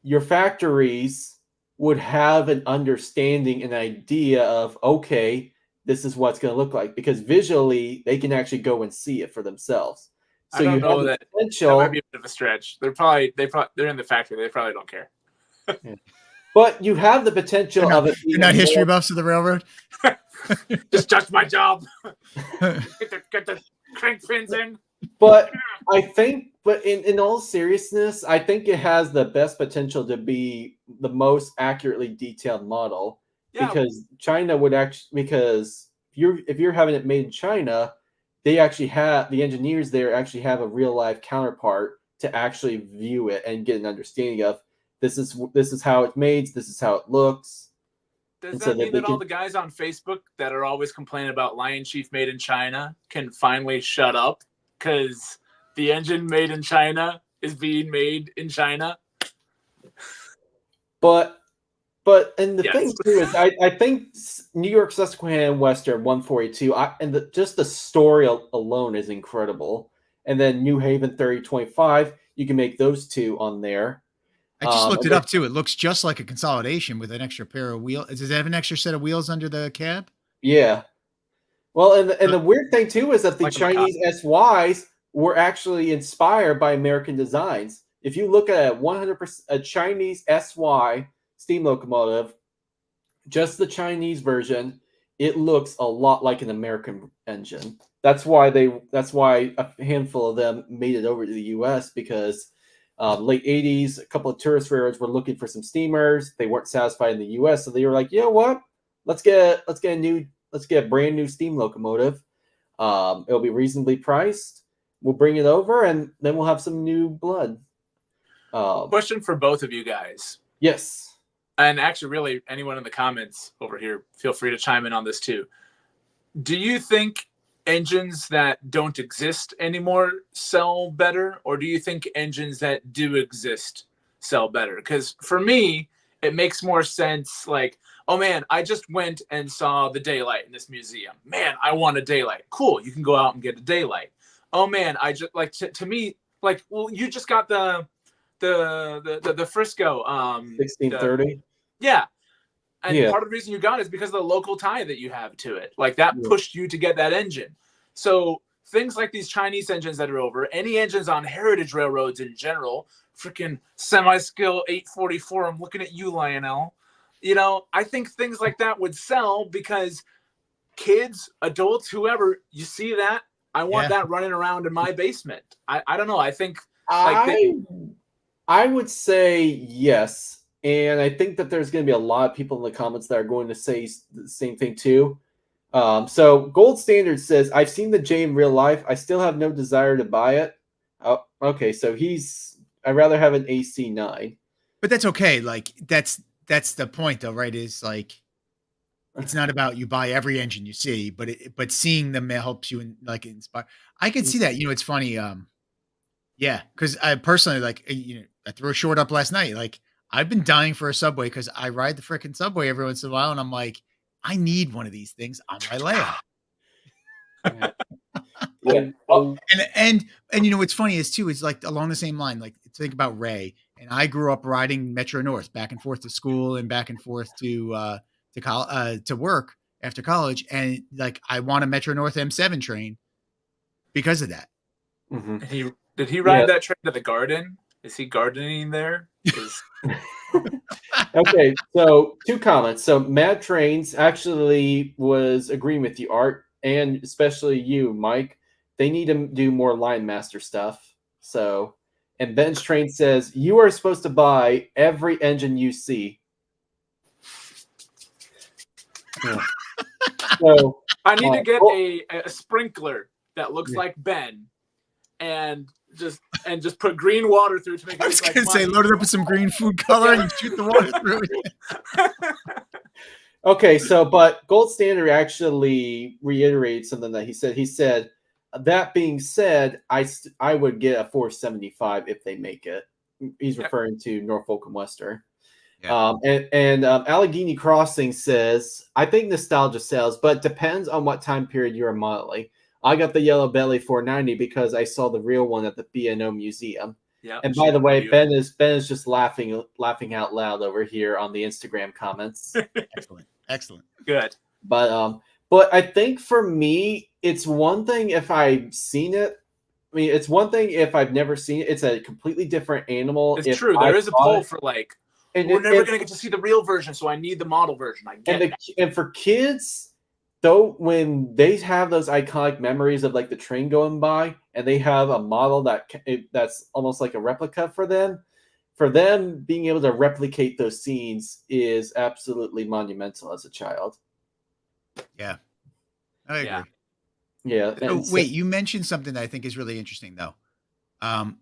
your factories would have an understanding, an idea of, okay, this is what it's going to look like, because visually they can actually go and see it for themselves. So I don't know that might be a bit of a stretch. They're in the factory. They probably don't care. Yeah. But you have the potential of it. You're not history buffs of the railroad. Just my job. Get the crank pins in. But I think, in all seriousness, I think it has the best potential to be the most accurately detailed model. Yeah. Because China would actually, because if you're having it made in China, they actually have, the engineers there actually have a real life counterpart to actually view it and get an understanding of this is how it's made, this is how it looks. Does that mean that all the guys on Facebook that are always complaining about Lion Chief made in China can finally shut up because the engine made in China is being made in China? But and the thing too is, I think New York Susquehanna Western 142, just the story alone is incredible. And then New Haven 3025, you can make those two on there. I just looked it up too. It looks just like a consolidation with an extra pair of wheels. Does it have an extra set of wheels under the cab? Yeah. Well, and the weird thing too is that the Chinese SYs were actually inspired by American designs. If you look at 100% a Chinese SY steam locomotive, just the Chinese version, it looks a lot like an American engine. That's why a handful of them made it over to the U.S. because late 80s, a couple of tourist railroads were looking for some steamers. They weren't satisfied in the U.S., so they were like, you know what? Let's get a brand new steam locomotive. It'll be reasonably priced. We'll bring it over, and then we'll have some new blood. Question for both of you guys. Yes. And actually, really, anyone in the comments over here, feel free to chime in on this too. Do you think engines that don't exist anymore sell better, or do you think engines that do exist sell better? Because for me, it makes more sense. Like, oh man, I just went and saw the daylight in this museum. Man, I want a daylight. Cool, you can go out and get a daylight. Oh man, I just like to me, like, well, you just got the Frisco 1630. Yeah. And part of the reason you got it is because of the local tie that you have to it. Like that pushed you to get that engine. So things like these Chinese engines that are over, any engines on heritage railroads in general, freaking semi-skill 844, I'm looking at you, Lionel. You know, I think things like that would sell because kids, adults, whoever, you see that, I want Yeah. that running around in my basement. I don't know. I think I would say yes, and I think that there's going to be a lot of people in the comments that are going to say the same thing too. So Gold Standard says, "I've seen the J in real life. I still have no desire to buy it." Oh, okay. So I'd rather have an AC9. But that's okay. Like that's the point, though, right? Is like it's not about you buy every engine you see, but seeing them helps you and like inspire. I could see that. It's funny. Yeah, because I personally like I threw a short up last night. Like I've been dying for a Subway because I ride the freaking Subway every once in a while, and I'm like, I need one of these things on my layout. Yeah. Oh, And what's funny is too is like along the same line. Like think about Ray, and I grew up riding Metro North back and forth to school and back and forth to work after college, and like I want a Metro North M7 train because of that. mhm. Did he ride that train to the garden? Is he gardening there? Okay, so 2 comments. So Mad Trains actually was agreeing with you, Art, and especially you, Mike. They need to do more Line Master stuff. So, and Ben's Train says you are supposed to buy every engine you see. Yeah. So I need to get a sprinkler that looks like Ben, and just put green water through to make it. I was look gonna like say, money. load it up with some green food color and shoot the water through it. Okay, so but Gold Standard actually reiterated something that he said. He said, that being said, I would get a 475 if they make it. He's referring to Norfolk and Western. Yeah. And Allegheny Crossing says, I think nostalgia sells, but depends on what time period you're modeling. I got the Yellow Belly 490 because I saw the real one at the B&O Museum. Yeah. And by the way, Ben is just laughing out loud over here on the Instagram comments. Excellent. Good. But I think for me, it's one thing if I've seen it. I mean, it's one thing if I've never seen it. It's a completely different animal. It's true. There is a pull for like, and we're never going to get to see the real version, so I need the model version. I get it. And for kids, though, when they have those iconic memories of like the train going by, and they have a model that's almost like a replica for them being able to replicate those scenes is absolutely monumental as a child. Yeah, I agree. Yeah. So, wait, you mentioned something that I think is really interesting, though.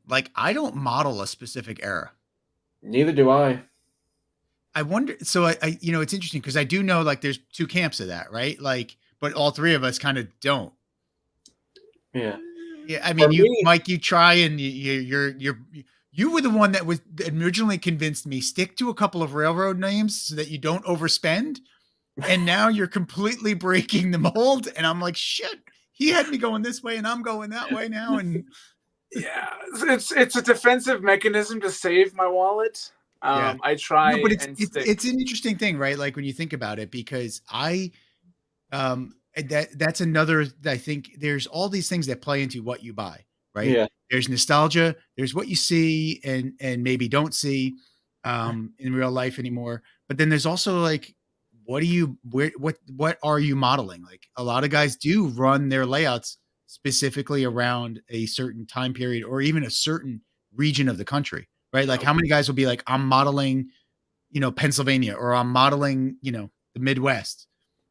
Like I don't model a specific era. Neither do I. I wonder. So I it's interesting because I do know like there's 2 camps of that, right? Like, but all 3 of us kind of don't. Yeah. Yeah. I mean, Mike, you try and you were the one that was originally convinced me stick to a couple of railroad names so that you don't overspend. And now you're completely breaking the mold. And I'm like, shit, he had me going this way and I'm going that way now. And yeah, it's a defensive mechanism to save my wallet. I try, no, but it's an interesting thing, right? Like when you think about it, because that's another. I think there's all these things that play into what you buy, right? Yeah. There's nostalgia. There's what you see and maybe don't see in real life anymore. But then there's also like, what are you modeling? Like a lot of guys do run their layouts specifically around a certain time period or even a certain region of the country, right? Like how many guys will be like, I'm modeling, Pennsylvania, or I'm modeling, the Midwest.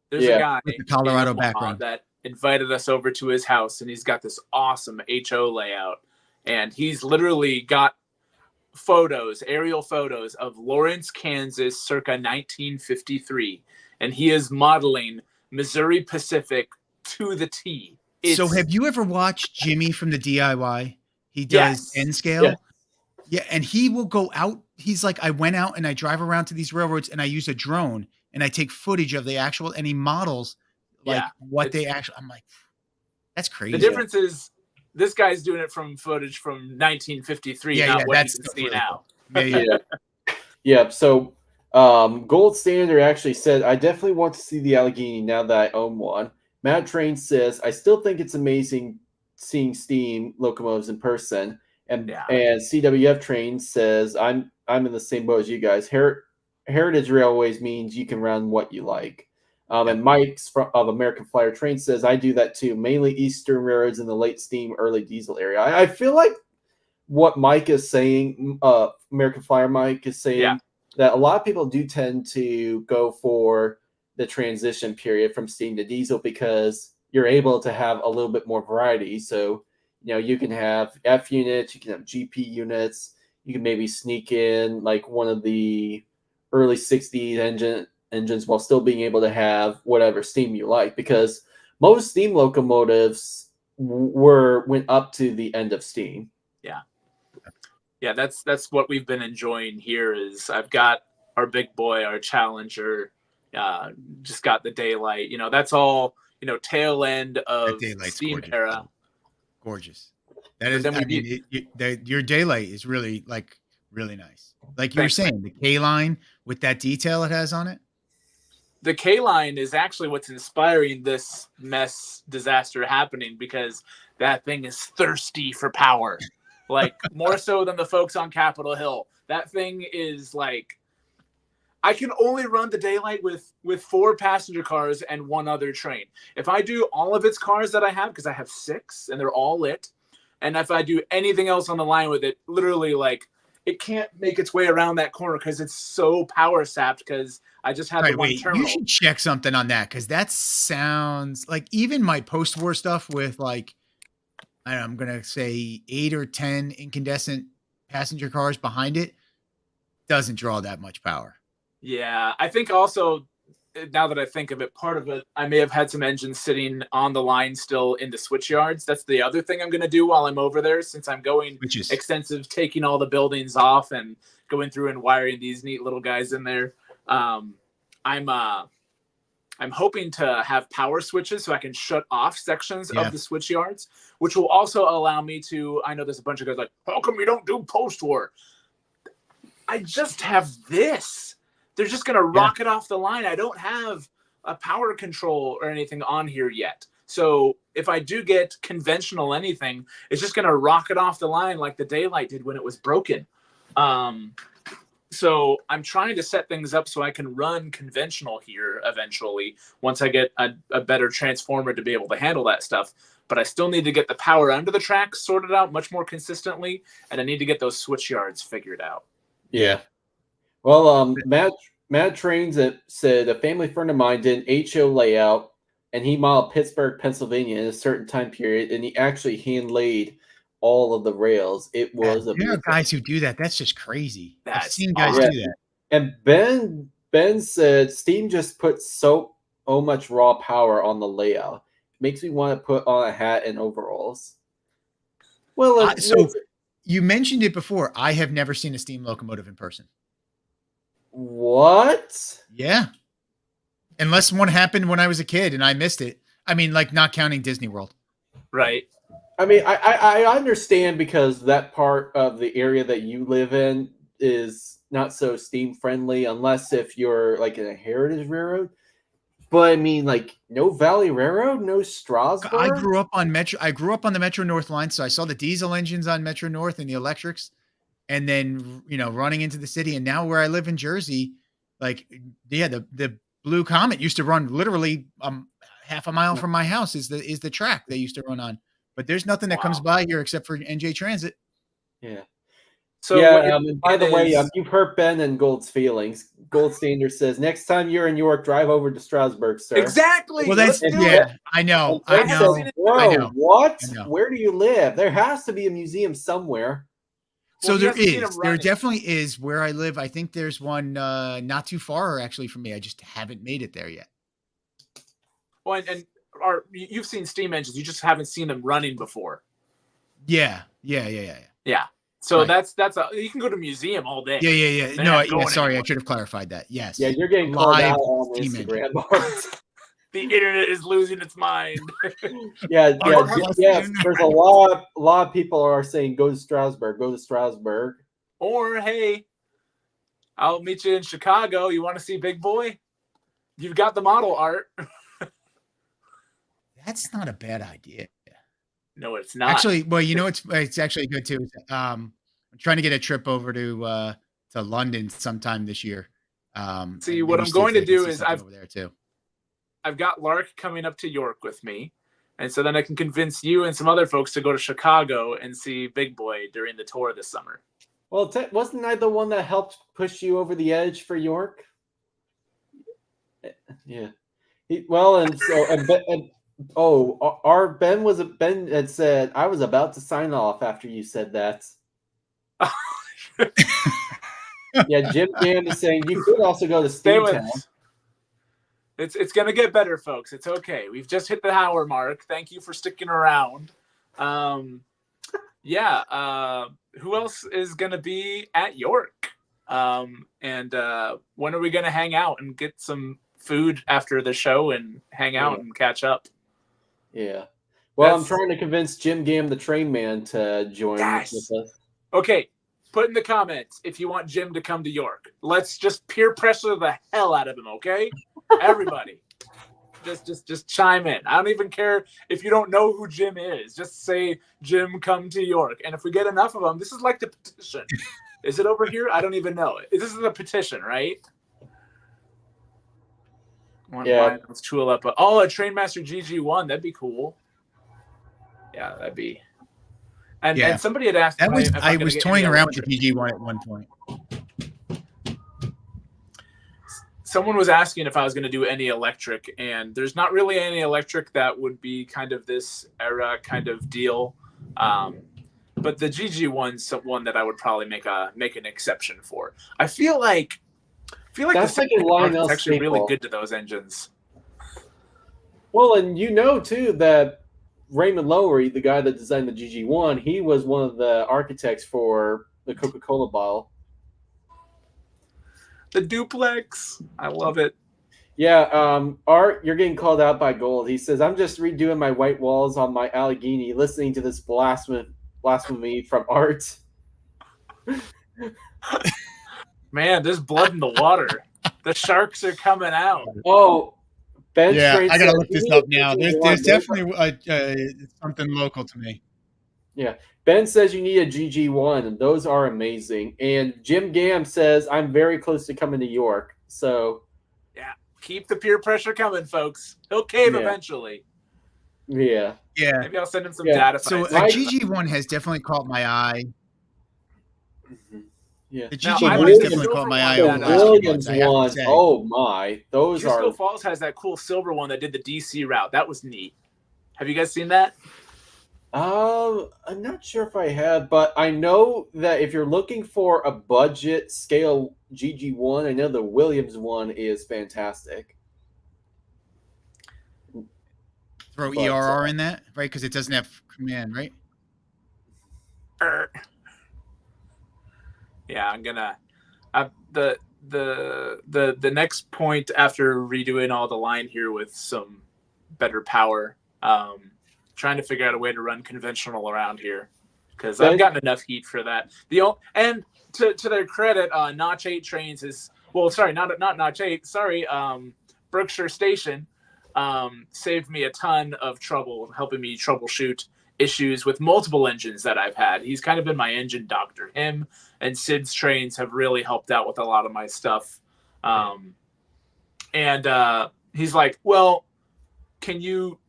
There's a guy with the Colorado background that invited us over to his house, and he's got this awesome HO layout, and he's literally got aerial photos of Lawrence, Kansas, circa 1953, and he is modeling Missouri Pacific to the T. So have you ever watched Jimmy from the DIY? He does N scale. Yeah, and he will go out. He's like, I went out and I drive around to these railroads and I use a drone and I take footage of the actual, and he models like what they actually. I'm like, that's crazy. The difference is this guy's doing it from footage from 1953, not what you can see now. Yeah. So Gold Standard actually said, I definitely want to see the Allegheny now that I own one. Matt Train says, I still think it's amazing seeing steam locomotives in person. And CWF Train says, I'm in the same boat as you guys. Heritage Railways means you can run what you like. And Mike's of American Flyer Train says, I do that too, mainly Eastern railroads in the late steam, early diesel area. I feel like what Mike is saying, American Flyer Mike is saying, that a lot of people do tend to go for the transition period from steam to diesel because you're able to have a little bit more variety. So, you can have F units, you can have GP units, you can maybe sneak in like one of the early 60s engines while still being able to have whatever steam you like, because most steam locomotives went up to the end of steam. Yeah, that's what we've been enjoying here. Is I've got our big boy, our Challenger, just got the Daylight. That's all tail end of steam gorgeous. era. Gorgeous. That is. I mean, your Daylight is really really nice. Like you were saying, the K line with that detail it has on it. The K line is actually what's inspiring this mess disaster happening, because that thing is thirsty for power. Like more so than the folks on Capitol Hill. That thing is like, I can only run the Daylight with 4 passenger cars and 1 other train. If I do all of its cars that I have, because I have 6 and they're all lit, and if I do anything else on the line with it, literally like it can't make its way around that corner because it's so power sapped, because I just have the one terminal. You should check something on that, because that sounds like even my post-war stuff with like, I'm going to say 8 or 10 incandescent passenger cars behind it doesn't draw that much power. Yeah, I think also, now that I think of it, part of it, I may have had some engines sitting on the line still in the switch yards. That's the other thing I'm going to do while I'm over there, since I'm going extensive, taking all the buildings off and going through and wiring these neat little guys in there. I'm hoping to have power switches so I can shut off sections of the switch yards, which will also allow me to, I know there's a bunch of guys like, how come you don't do post-war? I just have this. They're just going to rocket off the line. I don't have a power control or anything on here yet. So if I do get conventional anything, it's just going to rocket off the line like the Daylight did when it was broken. So I'm trying to set things up so I can run conventional here eventually, once I get a better transformer to be able to handle that stuff. But I still need to get the power under the tracks sorted out much more consistently, and I need to get those switch yards figured out. Yeah. Well, Mad Trains said a family friend of mine did an HO layout, and he modeled Pittsburgh, Pennsylvania in a certain time period, and he actually hand laid all of the rails. It was there are guys who do that. That's just crazy. I've seen guys do that. And Ben said steam just puts so much raw power on the layout. Makes me want to put on a hat and overalls. Well, so you mentioned it before. I have never seen a steam locomotive in person. What? Yeah. Unless one happened when I was a kid and I missed it. I mean, like not counting Disney World. Right. I mean, I understand, because that part of the area that you live in is not so steam friendly, unless if you're like in a heritage railroad. But I mean, like, no Valley Railroad, no Strasburg. I grew up on the Metro North line, so I saw the diesel engines on Metro North and the electrics, and then running into the city. And now where I live in Jersey, like the Blue Comet used to run literally half a mile from my house is the track they used to run on. But there's nothing that comes by here except for NJ Transit. Yeah. So by the way, you've hurt Ben and Gold's feelings. Gold Standard says, next time you're in York, drive over to Strasburg, sir. Exactly. Well, that's I know. Bro, what? Where do you live? There has to be a museum somewhere. So there is. There definitely is where I live. I think there's one not too far actually from me. I just haven't made it there yet. Well, and you've seen steam engines. You just haven't seen them running before. Yeah. So that's you can go to a museum all day. Yeah. No, sorry, I should have clarified that. Yes. Yeah, you're getting called out on Instagram. The internet is losing its mind. Yes. There's a lot of people are saying go to Strasburg. Or hey, I'll meet you in Chicago. You want to see Big Boy? You've got the model art. That's not a bad idea. No, it's not. Actually, well, it's actually good too. I'm trying to get a trip over to London sometime this year. See, what I'm going to do is over there too. I've got Lark coming up to York with me, and so then I can convince you and some other folks to go to Chicago and see Big Boy during the tour this summer. Well, wasn't I the one that helped push you over the edge for York? Yeah. Our Ben had said I was about to sign off after you said that. Yeah, Jim Gam is saying you could also go to Steamtown. It's gonna get better, folks. It's okay. We've just hit the hour mark. Thank you for sticking around. Who else is gonna be at York? And when are we gonna hang out and get some food after the show and hang out and catch up? Yeah. Well, I'm trying to convince Jim Gam, the train man, to join with us. Okay. Put in the comments if you want Jim to come to York. Let's just peer pressure the hell out of him, okay? Everybody. Just chime in. I don't even care if you don't know who Jim is. Just say, Jim, come to York. And if we get enough of them, this is like the petition. Is it over here? I don't even know. This is the petition, right? Yeah. Let's tool up. A Trainmaster GG1. That'd be cool. Yeah, that'd be. And somebody had asked. I was toying around with the GG1 at one point. Someone was asking if I was going to do any electric, and there's not really any electric that would be kind of this era kind of deal. But the GG1's one that I would probably make an exception for. I feel like that's the like a Lionel is actually staple. really good to those engines. Well, and you know too that Raymond Lowery, the guy that designed the GG1, he was one of the architects for the Coca-Cola bottle. The duplex. I love it. Yeah, Art, you're getting called out by Gold. He says, I'm just redoing my white walls on my Allegheny, listening to this blasphemy from Art. Man, there's blood in the water. The sharks are coming out. Oh, Ben. Yeah, I gotta look this up now. There's definitely something local to me. Yeah, Ben says you need a GG1, and those are amazing. And Jim Gam says I'm very close to coming to York. So, yeah, keep the peer pressure coming, folks. He'll cave eventually. Yeah. Maybe I'll send him some data. So a GG1 has definitely caught my eye. Mm-hmm. Yeah, the GG1 has definitely caught my eye over the last few months, I have to say. Oh my, those Frisco Falls has that cool silver one that did the DC route. That was neat. Have you guys seen that? I'm not sure if I have, but I know that if you're looking for a budget scale GG1, I know the Williams one is fantastic. Throw ERR in that, right? Because it doesn't have command, right? Yeah, I'm gonna. The next point after redoing all the line here with some better power, trying to figure out a way to run conventional around here because I've gotten enough heat for that. And to their credit, Notch 8 trains is not Notch 8. Sorry, Berkshire Station saved me a ton of trouble, helping me troubleshoot issues with multiple engines that I've had. He's kind of been my engine doctor. Him and Sid's trains have really helped out with a lot of my stuff. And he's like, well, can you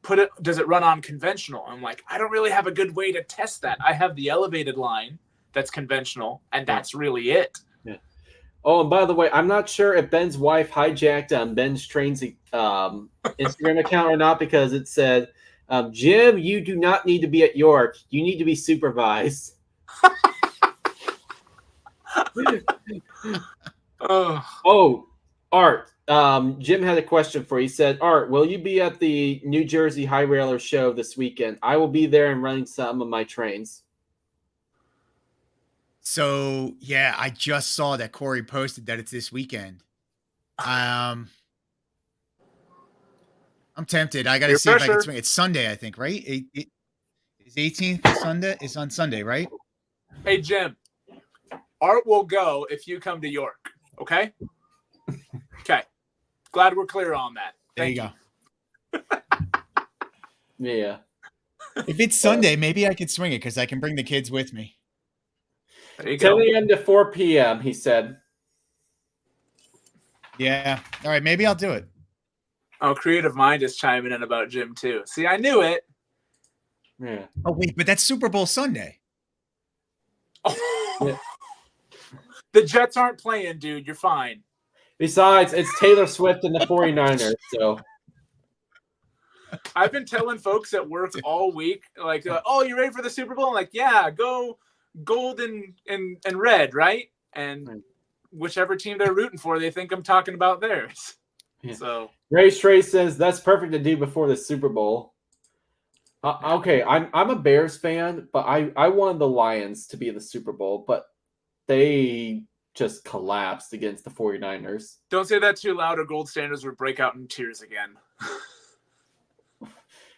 does it run on conventional? I'm like, I don't really have a good way to test that. I have the elevated line that's conventional, and that's really it. Yeah. Oh, and by the way, I'm not sure if Ben's wife hijacked Ben's trains Instagram account or not, because it said, Jim, you do not need to be at York. You need to be supervised. Oh, Art. Jim had a question for you. He said, Art, will you be at the New Jersey High Railer show this weekend? I will be there and running some of my trains. So, yeah, I just saw that Corey posted that it's this weekend. I'm tempted. I got to see if I can swing. It's Sunday, I think, right? Is 18th Sunday? It's on Sunday, right? Hey, Jim. Art will go if you come to York. Okay? Okay. Glad we're clear on that. Thank you. Go. Yeah. If it's Sunday, maybe I could swing it because I can bring the kids with me. 10 a.m. to 4 p.m., he said. Yeah. All right. Maybe I'll do it. Oh, Creative Mind is chiming in about Jim too. See, I knew it. Yeah. Oh wait, but that's Super Bowl Sunday. Oh. The Jets aren't playing, dude. You're fine. Besides, it's Taylor Swift and the 49ers, so. I've been telling folks at work all week, like, oh, you ready for the Super Bowl? I'm like, yeah, go gold and red, right? And whichever team they're rooting for, they think I'm talking about theirs. Yeah. So Ray Stray says that's perfect to do before the Super Bowl. Okay, I'm a Bears fan, but I wanted the Lions to be in the Super Bowl, but they just collapsed against the 49ers. Don't say that too loud or Gold Standards would break out in tears again.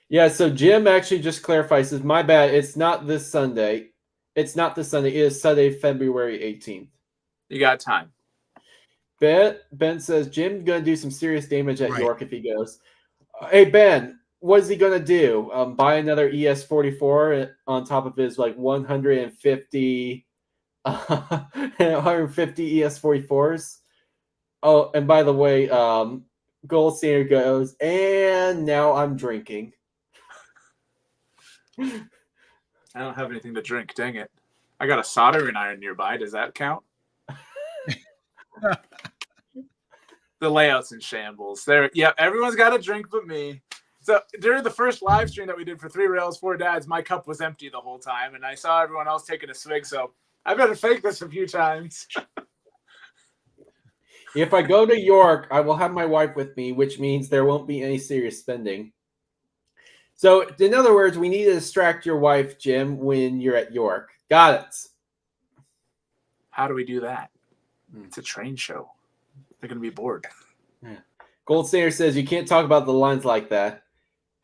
Yeah, so Jim actually just clarifies, says, my bad, it's not this Sunday. It's not this Sunday. It is Sunday, February 18th. You got time. Ben says, Jim's going to do some serious damage at York if he goes. Hey, Ben, what is he going to do? Buy another ES44 on top of his, 150 ES44s? Oh, and by the way, Gold Standard goes, and now I'm drinking. I don't have anything to drink. Dang it. I got a soldering iron nearby. Does that count? The layout's in shambles. There, yeah, everyone's got a drink but me. So during the first live stream that we did for 3 Rails, 4 Dads, my cup was empty the whole time, and I saw everyone else taking a swig, so I better fake this a few times. If I go to York, I will have my wife with me, which means there won't be any serious spending. So, in other words, we need to distract your wife, Jim, when you're at York. Got it. How do we do that? It's a train show. They're going to be bored. Yeah. Gold Standard says you can't talk about the lines like that.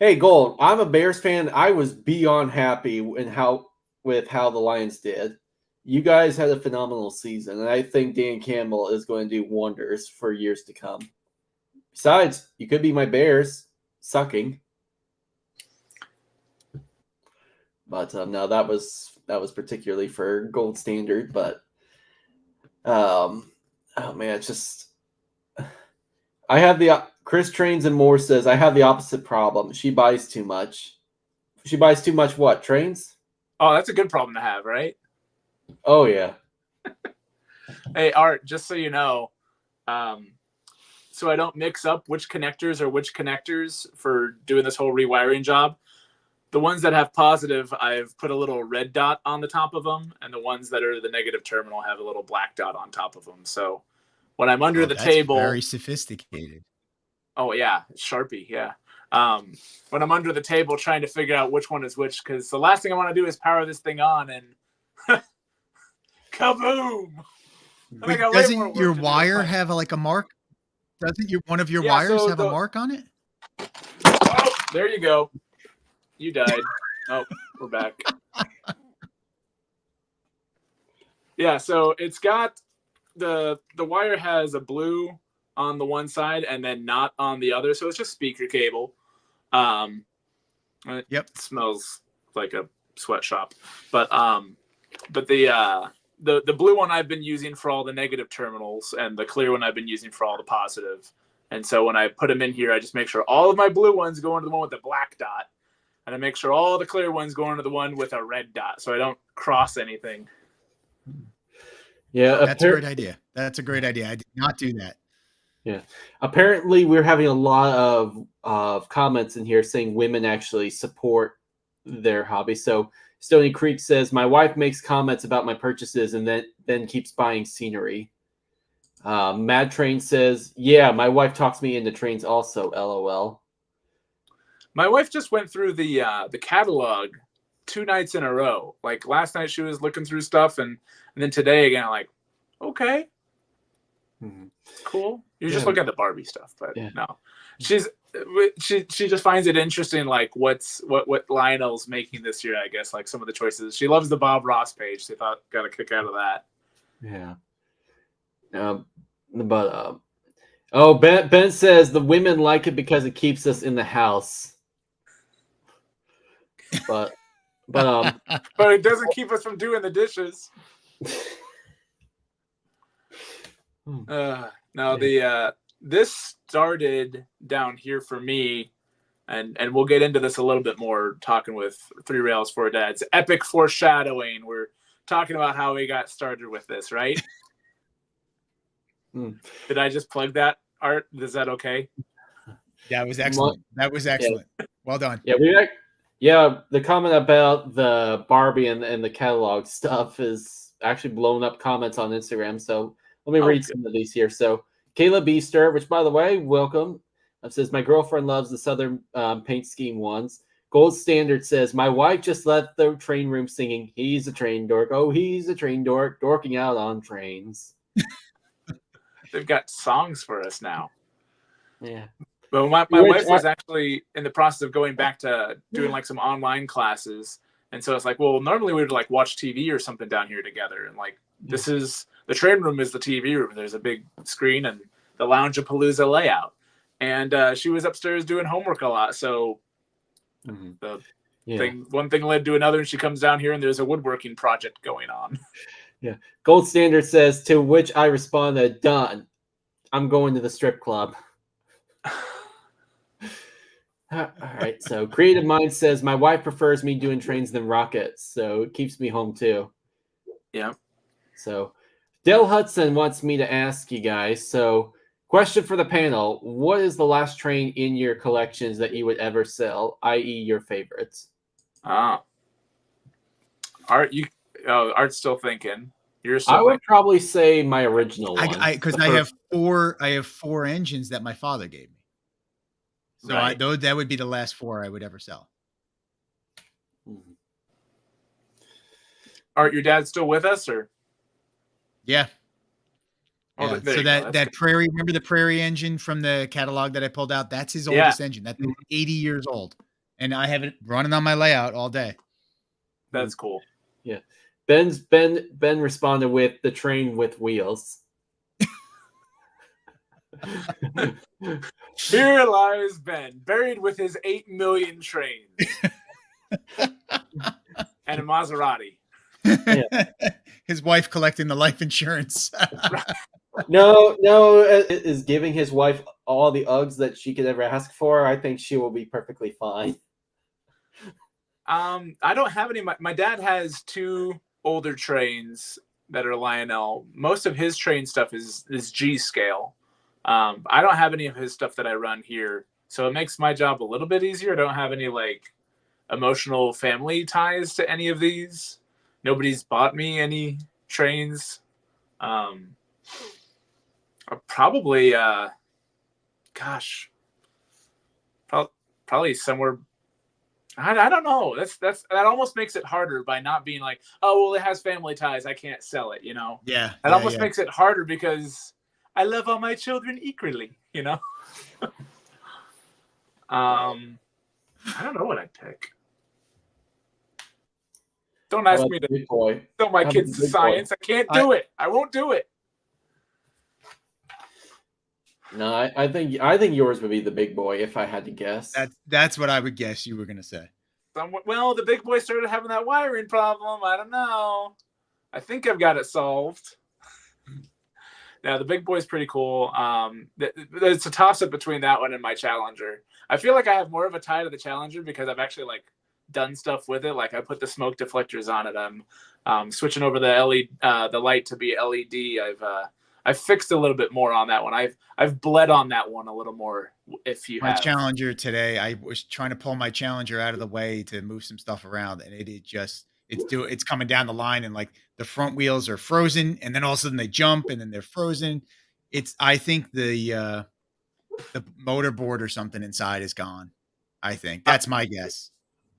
Hey, Gold, I'm a Bears fan. I was beyond happy with how the Lions did. You guys had a phenomenal season, and I think Dan Campbell is going to do wonders for years to come. Besides, you could be my Bears sucking. But no, that was particularly for Gold Standard. But oh man, it's just I have the Chris Trains and More says I have the opposite problem. She buys too much. She buys too much what? Trains? Oh, that's a good problem to have, right? Oh yeah. Hey Art, just so you know, so I don't mix up which connectors are which connectors for doing this whole rewiring job. The ones that have positive, I've put a little red dot on the top of them, and the ones that are the negative terminal have a little black dot on top of them. So when I'm under the table, very sophisticated. Oh yeah, Sharpie, yeah. When I'm under the table trying to figure out which one is which, because the last thing I want to do is power this thing on and kaboom! Wait, doesn't your wire have a mark? Doesn't one of your wires have a mark on it? Oh, there you go. You died. Oh, we're back. Yeah, so it's got the wire has a blue on the one side and then not on the other, so it's just speaker cable. Yep, it smells like a sweatshop, but the blue one I've been using for all the negative terminals, and the clear one I've been using for all the positive. And so when I put them in here, I just make sure all of my blue ones go into the one with the black dot. And I make sure all the clear ones go into the one with a red dot, so I don't cross anything. Yeah, that's a great idea. That's a great idea. I did not do that. Yeah, apparently we're having a lot of comments in here saying women actually support their hobby. So Stony Creek says my wife makes comments about my purchases and then keeps buying scenery. Mad Train says, yeah, my wife talks me into trains also. LOL. My wife just went through the catalog 2 nights in a row. Like last night she was looking through stuff, and then today again, I'm like, okay, cool. You're just looking at the Barbie stuff, but no, she just finds it interesting, like what Lionel's making this year. I guess like some of the choices. She loves the Bob Ross page. She got a kick out of that. Yeah. Ben says the women like it because it keeps us in the house. But it doesn't keep us from doing the dishes. No, this started down here for me, and we'll get into this a little bit more talking with Three Rails for Dads. Epic foreshadowing. We're talking about how we got started with this, right? Did I just plug that, Art? Is that okay? That was excellent. That was excellent. Yeah. Well done. Yeah, the comment about the Barbie and the catalog stuff is actually blowing up comments on Instagram. So let me read some of these here. So Caleb Easter, which by the way, welcome. Says my girlfriend loves the Southern paint scheme ones. Gold Standard says my wife just left the train room singing, "He's a train dork. Oh, he's a train dork, dorking out on trains." They've got songs for us now. Yeah. But my wife was actually in the process of going back to doing like some online classes. And so it's like, well, normally we would like watch TV or something down here together. And like, this is the train room is the TV room. There's a big screen and the Lounge-a-Palooza layout. And she was upstairs doing homework a lot. So one thing led to another, and she comes down here and there's a woodworking project going on. Yeah. Gold Standard says, to which I responded, done. I'm going to the strip club. All right. So Creative Mind says, my wife prefers me doing trains than rockets. So it keeps me home too. Yeah. So Dale Hudson wants me to ask you guys. So question for the panel. What is the last train in your collections that you would ever sell, i.e. your favorites? Art, Art's still thinking. I would probably say my original one. Because I have four engines that my father gave me. So right. That would be the last 4 I would ever sell. Art, your dad's still with us, or? Yeah. So that Prairie, remember the Prairie engine from the catalog that I pulled out? That's his oldest engine. That's 80 years old. And I have it running on my layout all day. That's cool. Yeah. Ben responded with the train with wheels. Here lies Ben, buried with his 8 million trains and a Maserati. Yeah. His wife collecting the life insurance. No, is giving his wife all the Uggs that she could ever ask for. I think she will be perfectly fine. I don't have any. My dad has 2 older trains that are Lionel. Most of his train stuff is G scale. I don't have any of his stuff that I run here, so it makes my job a little bit easier. I don't have any like emotional family ties to any of these. Nobody's bought me any trains. Probably, probably somewhere. I don't know. That almost makes it harder by not being like, oh well, it has family ties, I can't sell it. You know? Yeah. That almost makes it harder because I love all my children equally, you know? I don't know what I'd pick. Don't ask me to tell my kids the science. I can't do it. I won't do it. No, I think yours would be the big boy if I had to guess. That's what I would guess you were going to say. Well, the big boy started having that wiring problem. I don't know. I think I've got it solved. Now, the big boy's pretty cool. It's a toss-up between that one and my Challenger. I feel like I have more of a tie to the Challenger because I've actually like done stuff with it. Like I put the smoke deflectors on it. I'm switching over the LED, the light to be LED. I've fixed a little bit more on that one. I've bled on that one a little more. My Challenger today, I was trying to pull my Challenger out of the way to move some stuff around, and it's coming down the line, and like the front wheels are frozen, and then all of a sudden they jump, and then they're frozen. I think the motor board or something inside is gone. I think that's my guess.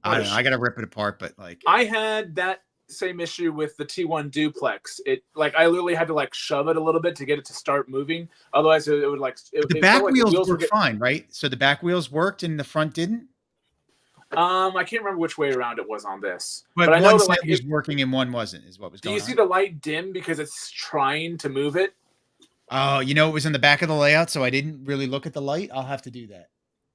I don't know. I got to rip it apart, but like I had that same issue with the T1 duplex. It like I literally had to like shove it a little bit to get it to start moving. Otherwise, it would like the back wheels were fine, right? So the back wheels worked and the front didn't. I can't remember which way around it was on this, but I know that like was working and one wasn't. Is what was going on. Do you see the light dim because it's trying to move it? Oh, it was in the back of the layout, so I didn't really look at the light. I'll have to do that.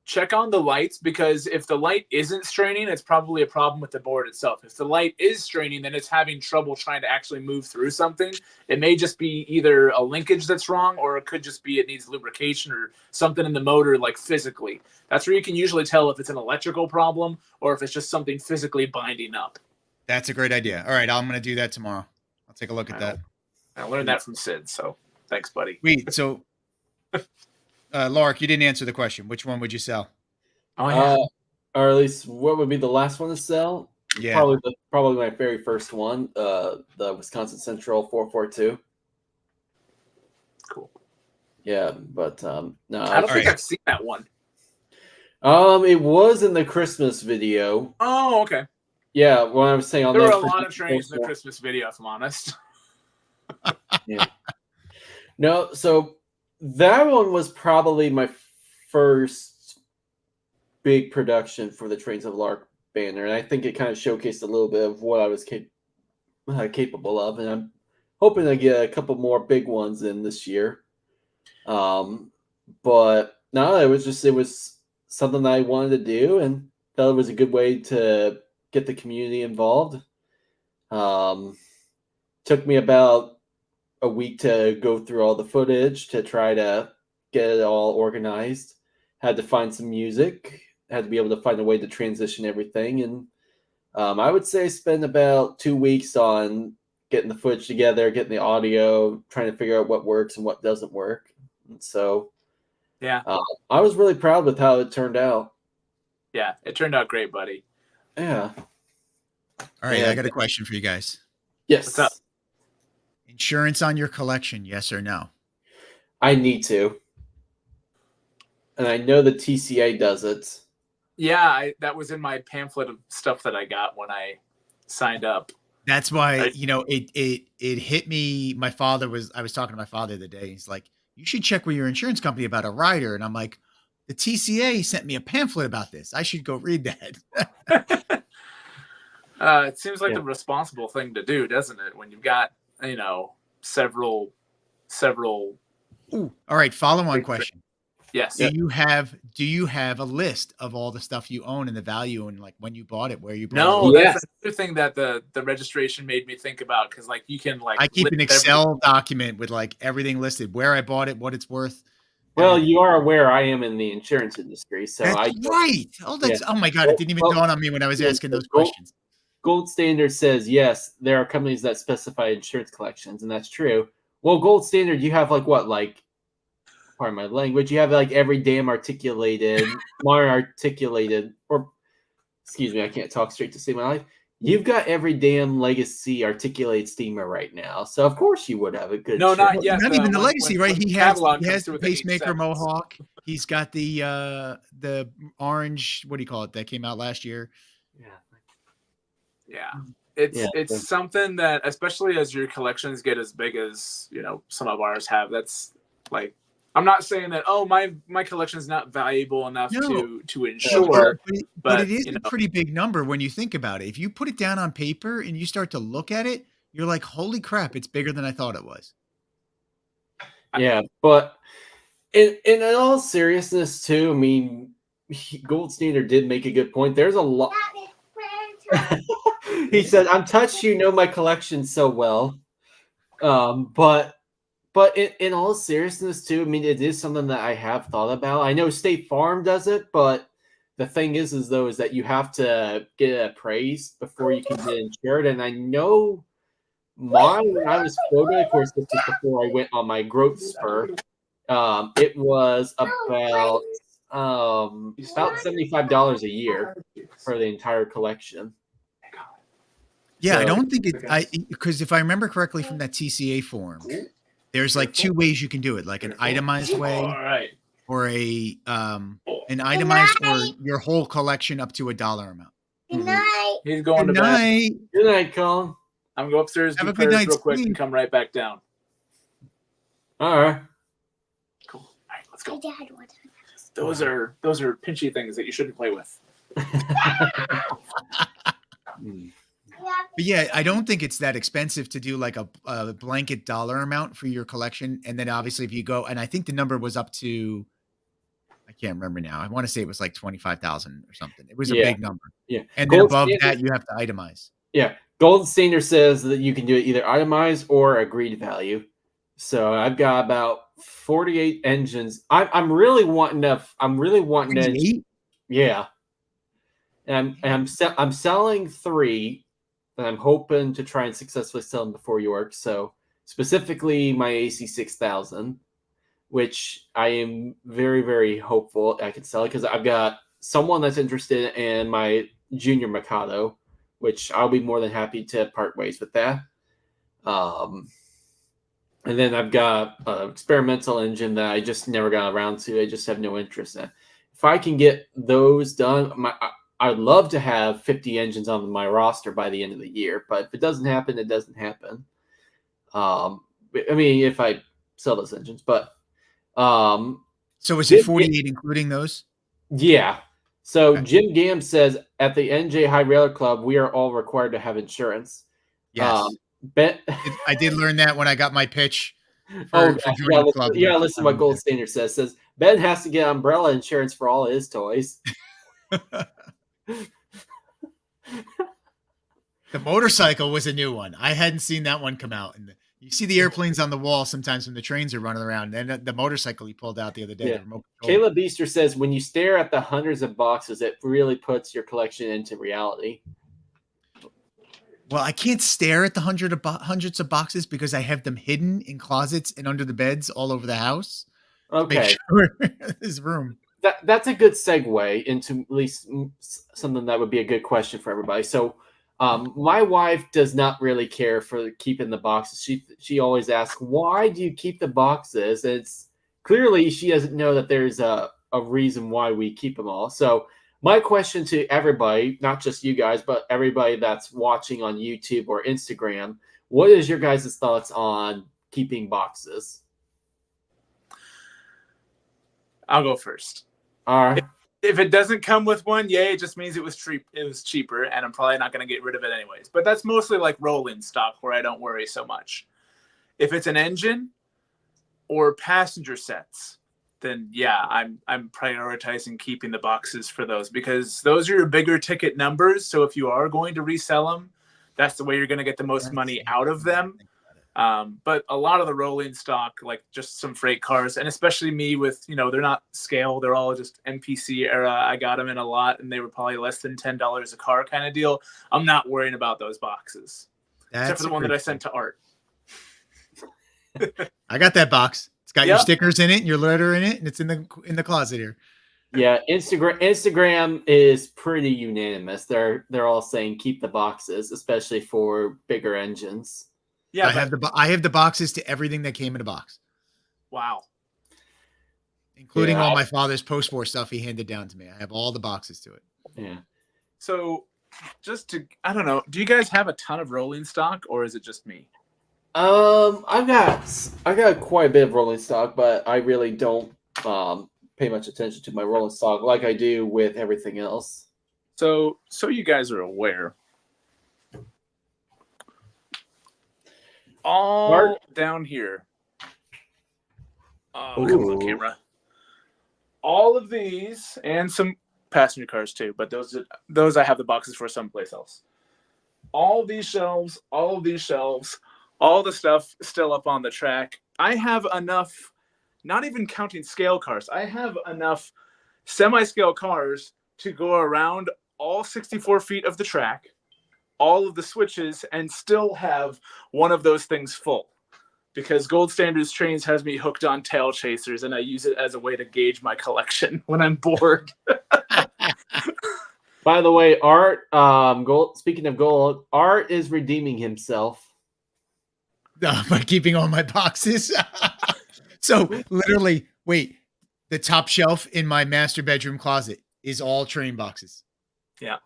check on the lights, because if the light isn't straining, it's probably a problem with the board itself. If the light is straining, then it's having trouble trying to actually move through something. It may just be either a linkage that's wrong, or it could just be it needs lubrication or something in the motor, like physically. That's where you can usually tell if it's an electrical problem or if it's just something physically binding up. That's a great idea. All right, I'm going to do that tomorrow. I'll take a look at that. I learned that from Sid, so thanks, buddy. Wait, so Lark, you didn't answer the question. Which one would you sell? Oh, yeah. Or at least what would be the last one to sell? Yeah. Probably my very first one, the Wisconsin Central 442. Cool. Yeah, but no, I don't think I've seen that one. It was in the Christmas video. Oh, okay. Yeah, when I was saying on there were that a lot of trains in the Christmas video, if I'm honest. Yeah. No, so that one was probably my first big production for the Trains of Lark banner, and I think it kind of showcased a little bit of what I was capable of, and I'm hoping to get a couple more big ones in this year. But no, it was something that I wanted to do, and felt it was a good way to get the community involved. Took me about a week to go through all the footage to try to get it all organized. Had to find some music. Had to be able to find a way to transition everything, and I would say spend about 2 weeks on getting the footage together, getting the audio, trying to figure out what works and what doesn't work. And so, yeah, I was really proud with how it turned out. Yeah, it turned out great, buddy. Yeah. All right, Yeah. I got a question for you guys. Yes. What's up? Insurance on your collection, yes or no? I need to. And I know the TCA does it. Yeah, that was in my pamphlet of stuff that I got when I signed up. That's why, it hit me. I was talking to my father the other day. He's like, you should check with your insurance company about a rider. And I'm like, the TCA sent me a pamphlet about this. I should go read that. It seems like the responsible thing to do, doesn't it? When you've got, several. Ooh, all right. Follow-on question. Yes. Do you have a list of all the stuff you own and the value and like when you bought it, where you bought it? No, that's another thing that the registration made me think about, because like you can I keep an Excel document with like everything listed, where I bought it, what it's worth. Well, you are aware I am in the insurance industry, so that's right. Oh, oh my God, it didn't even dawn on me when I was asking those questions. Gold Standard says yes, there are companies that specify insurance collections, and that's true. Well, Gold Standard, you have pardon my language, you have like every damn articulated, modern articulated, or excuse me, I can't talk straight to save my life. You've got every damn legacy articulated steamer right now, so of course you would have a good. No, not yet. Not even the legacy, right? He has the the pacemaker Mohawk. He's got the orange. What do you call it? That came out last year. Yeah. It's something that, especially as your collections get as big as some of ours have, that's like, I'm not saying that my collection is not valuable enough to insure, but it is a pretty big number when you think about it. If you put it down on paper and you start to look at it, you're like, holy crap, it's bigger than I thought it was. Yeah, but in all seriousness too, I mean, Gold Standard did make a good point. There's a lot. He said, "I'm touched. You know my collection so well." But in all seriousness too, I mean, it is something that I have thought about. I know State Farm does it, but the thing is that you have to get it appraised before you can get insured. And I know mine, when I was quoted, of course, this was before I went on my growth spur. It was about $75 a year for the entire collection. Yeah, so, I don't think because if I remember correctly from that TCA form, there's like two ways you can do it, like an itemized way, or an itemized, or your whole collection up to $1 amount. Good night. He's going to bed. Good night, Colin. I'm going upstairs, do prayers real quick, and come right back down. All right. Cool. All right, let's go. Those are pinchy things that you shouldn't play with. But yeah, I don't think it's that expensive to do like a blanket dollar amount for your collection. And then obviously if you go, and I think the number was up to, I can't remember now. I want to say it was like 25,000 or something. It was a Yeah. big number. Yeah. And then Gold above standard, that, you have to itemize. yeah. Gold standard says that you can do it either itemized or agreed value. So I've got about 48 engines. I'm really wanting to. I'm really wanting to. 48? Yeah. And I'm selling 3, and I'm hoping to try and successfully sell them before York. So specifically my AC 6000, which I am very, very hopeful I can sell it because I've got someone that's interested in my Junior Mikado, which I'll be more than happy to part ways with that. And then I've got an experimental engine that I just never got around to. I just have no interest in. If I can get those done, I'd love to have 50 engines on my roster by the end of the year. But if it doesn't happen, it doesn't happen. I mean, if I sell those engines, but So is it 48 including those? yeah. So Okay. Jim Gam says at the NJ High Railer Club, we are all required to have insurance. Yes. Ben, I did learn that when I got my pitch oh for gosh, joining the club. yeah, listen to what Gold Standard says. Says Ben has to get umbrella insurance for all his toys. The motorcycle was a new one. I hadn't seen that one come out. And you see the airplanes on the wall sometimes when the trains are running around. And the motorcycle he pulled out the other day. Yeah. The remote control. Caleb Beaster says when you stare at the hundreds of boxes, it really puts your collection into reality. Well, I can't stare at the hundreds of boxes because I have them hidden in closets and under the beds all over the house. Okay. Sure there's room. That's a good segue into at least something that would be a good question for everybody. So, my wife does not really care for keeping the boxes. She always asks, "Why do you keep the boxes?" It's clearly she doesn't know that there's a reason why we keep them all. So, my question to everybody, not just you guys, but everybody that's watching on YouTube or Instagram, what is your guys' thoughts on keeping boxes? I'll go first. All right. If it doesn't come with one, yay, it just means it was cheaper, and I'm probably not going to get rid of it anyways. But that's mostly like roll-in stock where I don't worry so much. If it's an engine or passenger sets, then yeah, I'm prioritizing keeping the boxes for those because those are your bigger ticket numbers. So if you are going to resell them, that's the way you're going to get the most money out of them. But a lot of the rolling stock, like just some freight cars, and especially me with, they're not scale. They're all just NPC era. I got them in a lot and they were probably less than $10 a car kind of deal. I'm not worrying about those boxes. Except for the one that I sent to Art. I got that box. It's got your Yep. stickers in it, and your letter in it, and it's in the closet here. Yeah, Instagram is pretty unanimous. They're all saying keep the boxes, especially for bigger engines. Yeah, I have the boxes to everything that came in a box. Wow. Including all my father's post-war stuff he handed down to me. I have all the boxes to it. Yeah. So I don't know, do you guys have a ton of rolling stock or is it just me? I got quite a bit of rolling stock, but I really don't pay much attention to my rolling stock like I do with everything else. So you guys are aware. All down here. Oh, come on, camera. All of these and some passenger cars too, but those I have the boxes for someplace else. All these shelves, all the stuff still up on the track. I have enough, not even counting scale cars, I have enough semi-scale cars to go around all 64 feet of the track, all of the switches, and still have one of those things full. Because Gold Standards Trains has me hooked on tail chasers, and I use it as a way to gauge my collection when I'm bored. By the way, Art, speaking of gold, Art is redeeming himself. By keeping all my boxes. So literally, wait, the top shelf in my master bedroom closet is all train boxes. Yeah.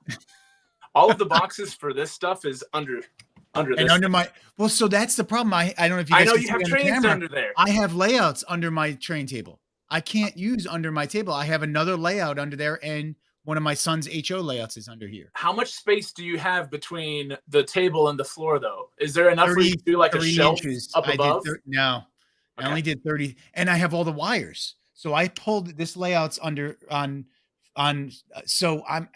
All of the boxes for this stuff is under this. Under my, well, so that's the problem. I don't know if you guys I know can you see have on the trains camera. under there. I have layouts under my train table. I can't use under my table. I have another layout under there, and one of my son's HO layouts is under here. How much space do you have between the table and the floor, though? Is there enough for you to do like a shelf up above? No, I only did 30, and I have all the wires. So I pulled this layout's under on. So I've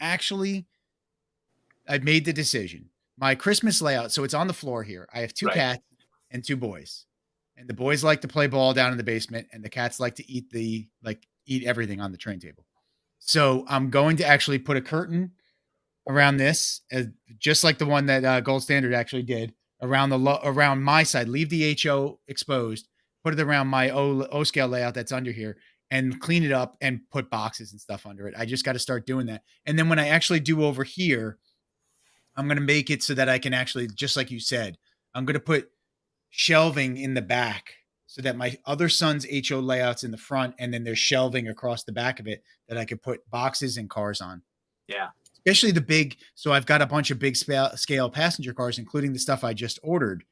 made the decision. My Christmas layout. So it's on the floor here. I have two Right. cats and two boys, and the boys like to play ball down in the basement, and the cats like to eat everything on the train table. So I'm going to actually put a curtain around this, just like the one that Gold Standard actually did around around my side. Leave the HO exposed, put it around my O scale layout that's under here, and clean it up and put boxes and stuff under it. I just got to start doing that. And then when I actually do over here, I'm going to make it so that I can actually, just like you said, I'm going to put shelving in the back so that my other son's HO layouts in the front, and then there's shelving across the back of it that I could put boxes and cars on. Yeah. Especially the big. So I've got a bunch of big scale passenger cars, including the stuff I just ordered.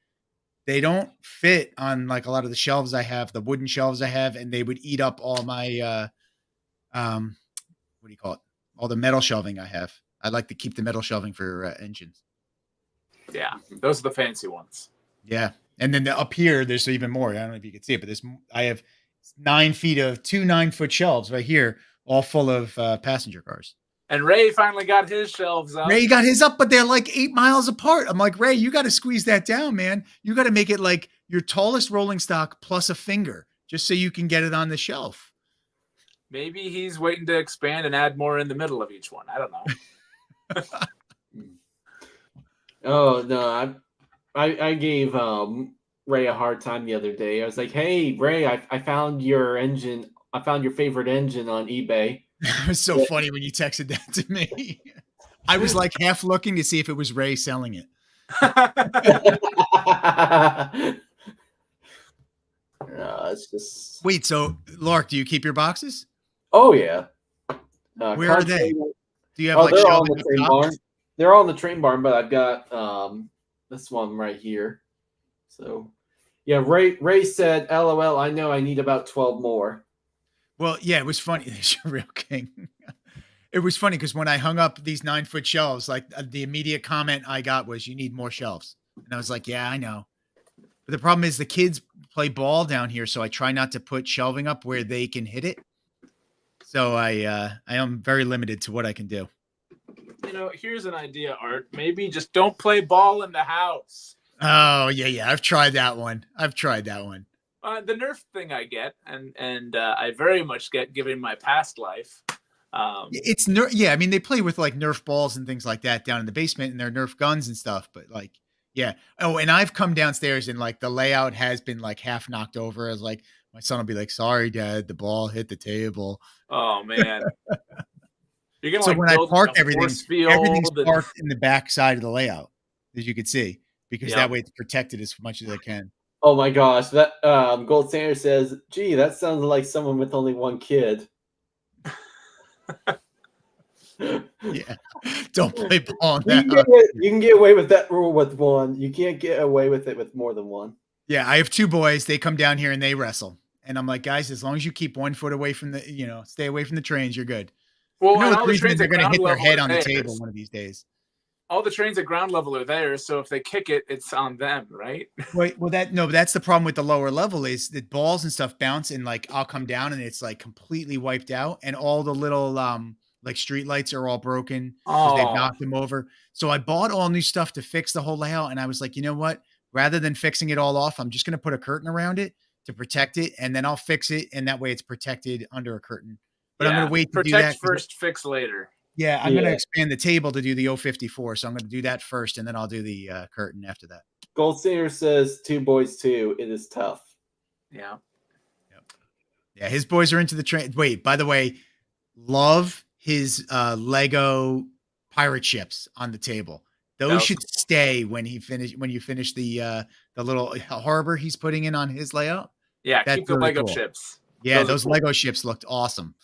They don't fit on like a lot of the shelves I have, the wooden shelves I have, and they would eat up all my, what do you call it? All the metal shelving I have. I like to keep the metal shelving for engines. Yeah. Those are the fancy ones. Yeah. And then up here, there's even more. I don't know if you can see it, but I have 9 feet of 2 9-foot shelves right here, all full of passenger cars. And Ray finally got his shelves up. Ray got his up, but they're like 8 miles apart. I'm like, Ray, you got to squeeze that down, man. You got to make it like your tallest rolling stock plus a finger, just so you can get it on the shelf. Maybe he's waiting to expand and add more in the middle of each one. I don't know. Oh no, I gave Ray a hard time the other day. I was like, "Hey Ray, I found your engine. I found your favorite engine on eBay." It was so funny when you texted that to me. I was like half looking to see if it was Ray selling it. No, it's just. Wait, so Lark, do you keep your boxes? Oh yeah. Where are they? Do you have like they're all in shelving the up train top? barn. They're all in the train barn, but I've got this one right here. So yeah, Ray said, "LOL, I know I need about 12 more." Well, yeah, it was funny. He's a real king. It was funny because when I hung up these 9-foot shelves, like the immediate comment I got was, "You need more shelves," and I was like, "Yeah, I know." But the problem is the kids play ball down here, so I try not to put shelving up where they can hit it. So I am very limited to what I can do. You know, here's an idea, Art. Maybe just don't play ball in the house. Oh yeah, I've tried that one. The Nerf thing I get, and I very much get given my past life. It's Nerf. Yeah, I mean they play with like Nerf balls and things like that down in the basement, and their Nerf guns and stuff. But like, yeah. Oh, and I've come downstairs and like the layout has been like half knocked over. As like my son will be like, "Sorry, Dad, the ball hit the table." Oh man. You're gonna So like when I build park a everything's force parked in the back side of the layout, as you can see, because Yeah. that way it's protected as much as I can. Oh my gosh, that Gold Standard says, "Gee, that sounds like someone with only one kid." Yeah, don't play ball in You that. can get away with that rule with one. You can't get away with it with more than one. Yeah, I have 2 boys. They come down here and they wrestle, and I'm like, guys, as long as you keep 1 foot away from the, stay away from the trains, you're good. Well, I know and with all the the reason that trains they're at going to ground hit their level head are on the theirs. table one of these days. All the trains at ground level are theirs, so if they kick it, it's on them, right? Wait, well, that's the problem with the lower level is that balls and stuff bounce, and like I'll come down and it's like completely wiped out, and all the little like street lights are all broken because they've Oh. knocked them over. So I bought all new stuff to fix the whole layout, and I was like, you know what? Rather than fixing it all off, I'm just going to put a curtain around it to protect it, and then I'll fix it, and that way it's protected under a curtain. But I'm going to wait to do that. Protect first, fix later. Yeah, I'm going to expand the table to do the 054, so I'm going to do that first, and then I'll do the curtain after that. Gold Standard says 2 boys too. It is tough. Yeah. Yep. Yeah, his boys are into the train. Wait, by the way, love his Lego pirate ships on the table. Those should stay when you finish the little harbor he's putting in on his layout. Yeah, That's keep the really Lego cool. ships. Yeah, those cool. Lego ships looked awesome.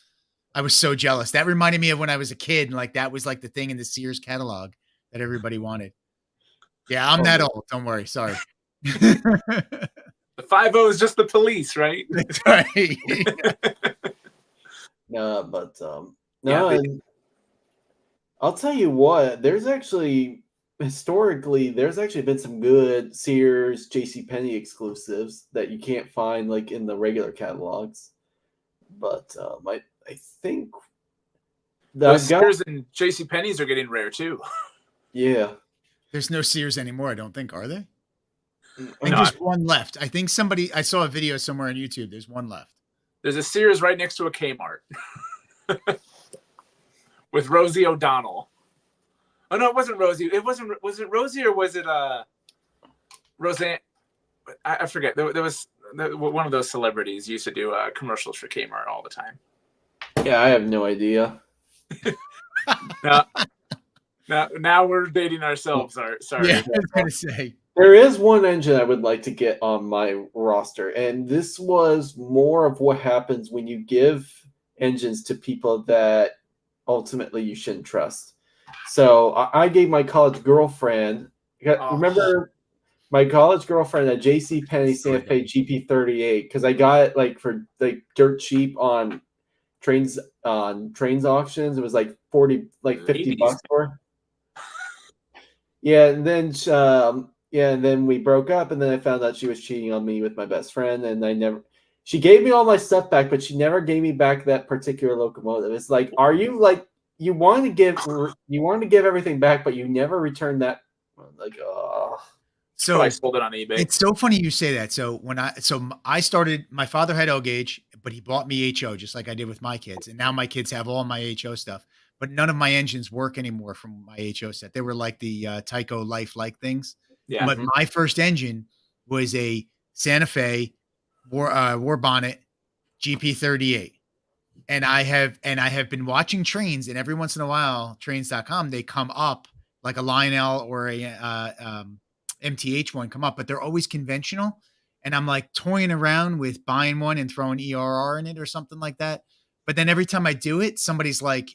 I was so jealous. That reminded me of when I was a kid, and like that was like the thing in the Sears catalog that everybody wanted. Yeah, I'm that old. Don't worry. Sorry. The 50 is just the police, right? That's right. No, but I'll tell you what. There's actually historically been some good Sears, JCPenney exclusives that you can't find like in the regular catalogs. but I think Those that Sears and JCPenney's are getting rare too. yeah. There's no Sears anymore, I don't think, are there? I think No, there's one left. I think I saw a video somewhere on YouTube. There's one left. there's a Sears right next to a Kmart with Rosie O'Donnell. Oh no, it wasn't Rosie. It wasn't. Was it Rosie or was it Roseanne? I forget. There was one of those celebrities used to do commercials for Kmart all the time. Yeah, I have no idea. Now we're dating ourselves. Sorry. Yeah, I was gonna say. There is one engine I would like to get on my roster, and this was more of what happens when you give engines to people that ultimately you shouldn't trust. So I gave my college girlfriend. Remember my college girlfriend a JCPenney Santa Fe GP38 because I got it like for like dirt cheap on trains auctions. It was like 50 bucks for it. Yeah, and then we broke up, and then I found out she was cheating on me with my best friend, and she gave me all my stuff back, but she never gave me back that particular locomotive. It's like, are you like you want to give everything back, but you never return that? Like, oh. So I sold it on eBay. It's so funny you say that. So I started, my father had O gauge, but he bought me HO just like I did with my kids, and now my kids have all my HO stuff. But none of my engines work anymore from my HO set. They were like the Tyco Life-like things. Yeah. But my first engine was a Santa Fe war bonnet GP38. And I have been watching trains, and every once in a while, trains.com, they come up like a Lionel or a MTH one come up, but they're always conventional. And I'm like toying around with buying one and throwing ERR in it or something like that. But then every time I do it, somebody's like,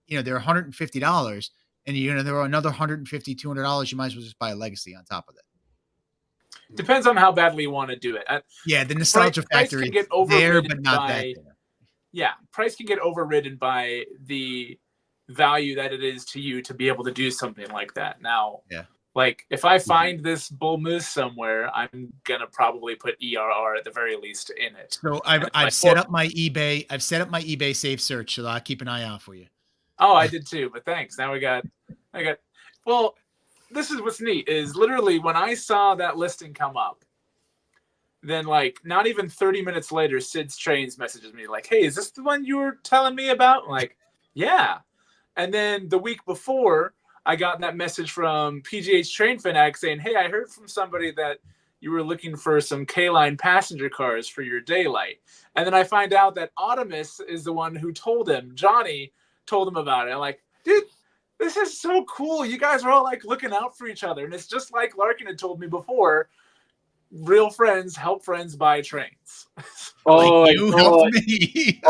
they're $150, and you're going to throw another $150, $200. You might as well just buy a Legacy on top of it. Depends on how badly you want to do it. Yeah, the nostalgia factor is there, but not that there. Yeah, price can get overridden by the value that it is to you to be able to do something like that. Now, like if I find this bull moose somewhere, I'm gonna probably put ERR at the very least in it. So I've set up my eBay. I've set up my eBay safe search, so I'll keep an eye out for you. Oh, I did too, but thanks. Now I got. Well, this is what's neat is literally when I saw that listing come up, then like not even 30 minutes later, Sid's Trains messages me like, "Hey, is this the one you were telling me about?" I'm like, yeah. And then the week before, I got that message from PGH Train Fanatic saying, "Hey, I heard from somebody that you were looking for some K-Line passenger cars for your daylight." And then I find out that Optimus is the one who told him, Johnny told him about it. I'm like, dude, this is so cool. You guys are all like looking out for each other. And it's just like Larkin had told me before, real friends help friends buy trains. Oh, like you helped me.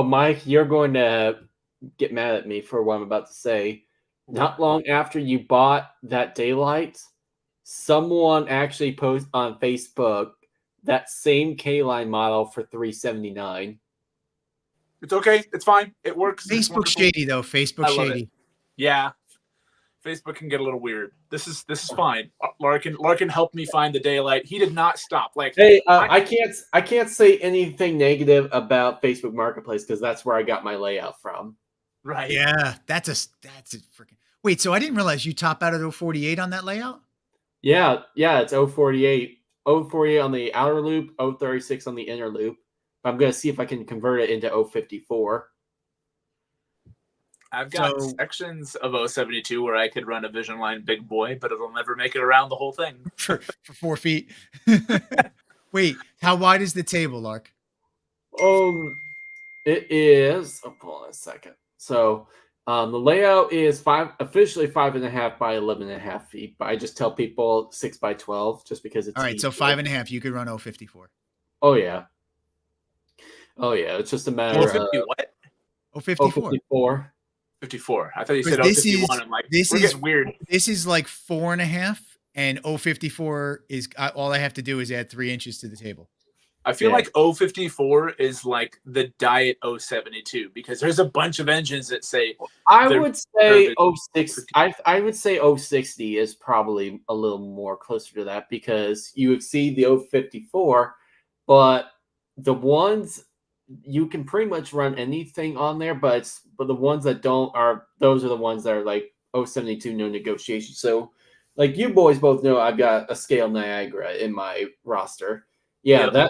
Mike, you're going to get mad at me for what I'm about to say. Not long after you bought that daylight, someone actually posted on Facebook that same K-Line model for $379. It's okay. It's fine. It works. Facebook shady though. Facebook shady. Yeah. Facebook can get a little weird. This is fine. Larkin helped me find the daylight. He did not stop. Like, hey, I can't say anything negative about Facebook Marketplace because that's where I got my layout from. Right. Yeah, that's a freaking. Wait, so I didn't realize you top out at 048 on that layout? Yeah, it's 048. 048 on the outer loop, 036 on the inner loop. I'm going to see if I can convert it into 054. I've got sections of 072 where I could run a Vision Line big boy, but it'll never make it around the whole thing. For 4 feet. Wait, how wide is the table, Lark? It is. Hold on a second. So the layout is officially 5.5 by 11.5 feet, but I just tell people 6 by 12 just because it's all right. So 5.5, you could run 054. Oh yeah. It's just a matter of what? 054. 54. I thought you said 051. I'm like, this is weird. This is like 4.5, and 054 is all I have to do is add 3 inches to the table. I feel like 054 is like the diet 072 because there's a bunch of engines that say. I would say 060. I would say 060 is probably a little more closer to that because you exceed the 054, but the ones you can pretty much run anything on there, but the ones that don't are those are the ones that are like 072 no negotiation. So like you boys both know, I've got a scale Niagara in my roster. Yeah,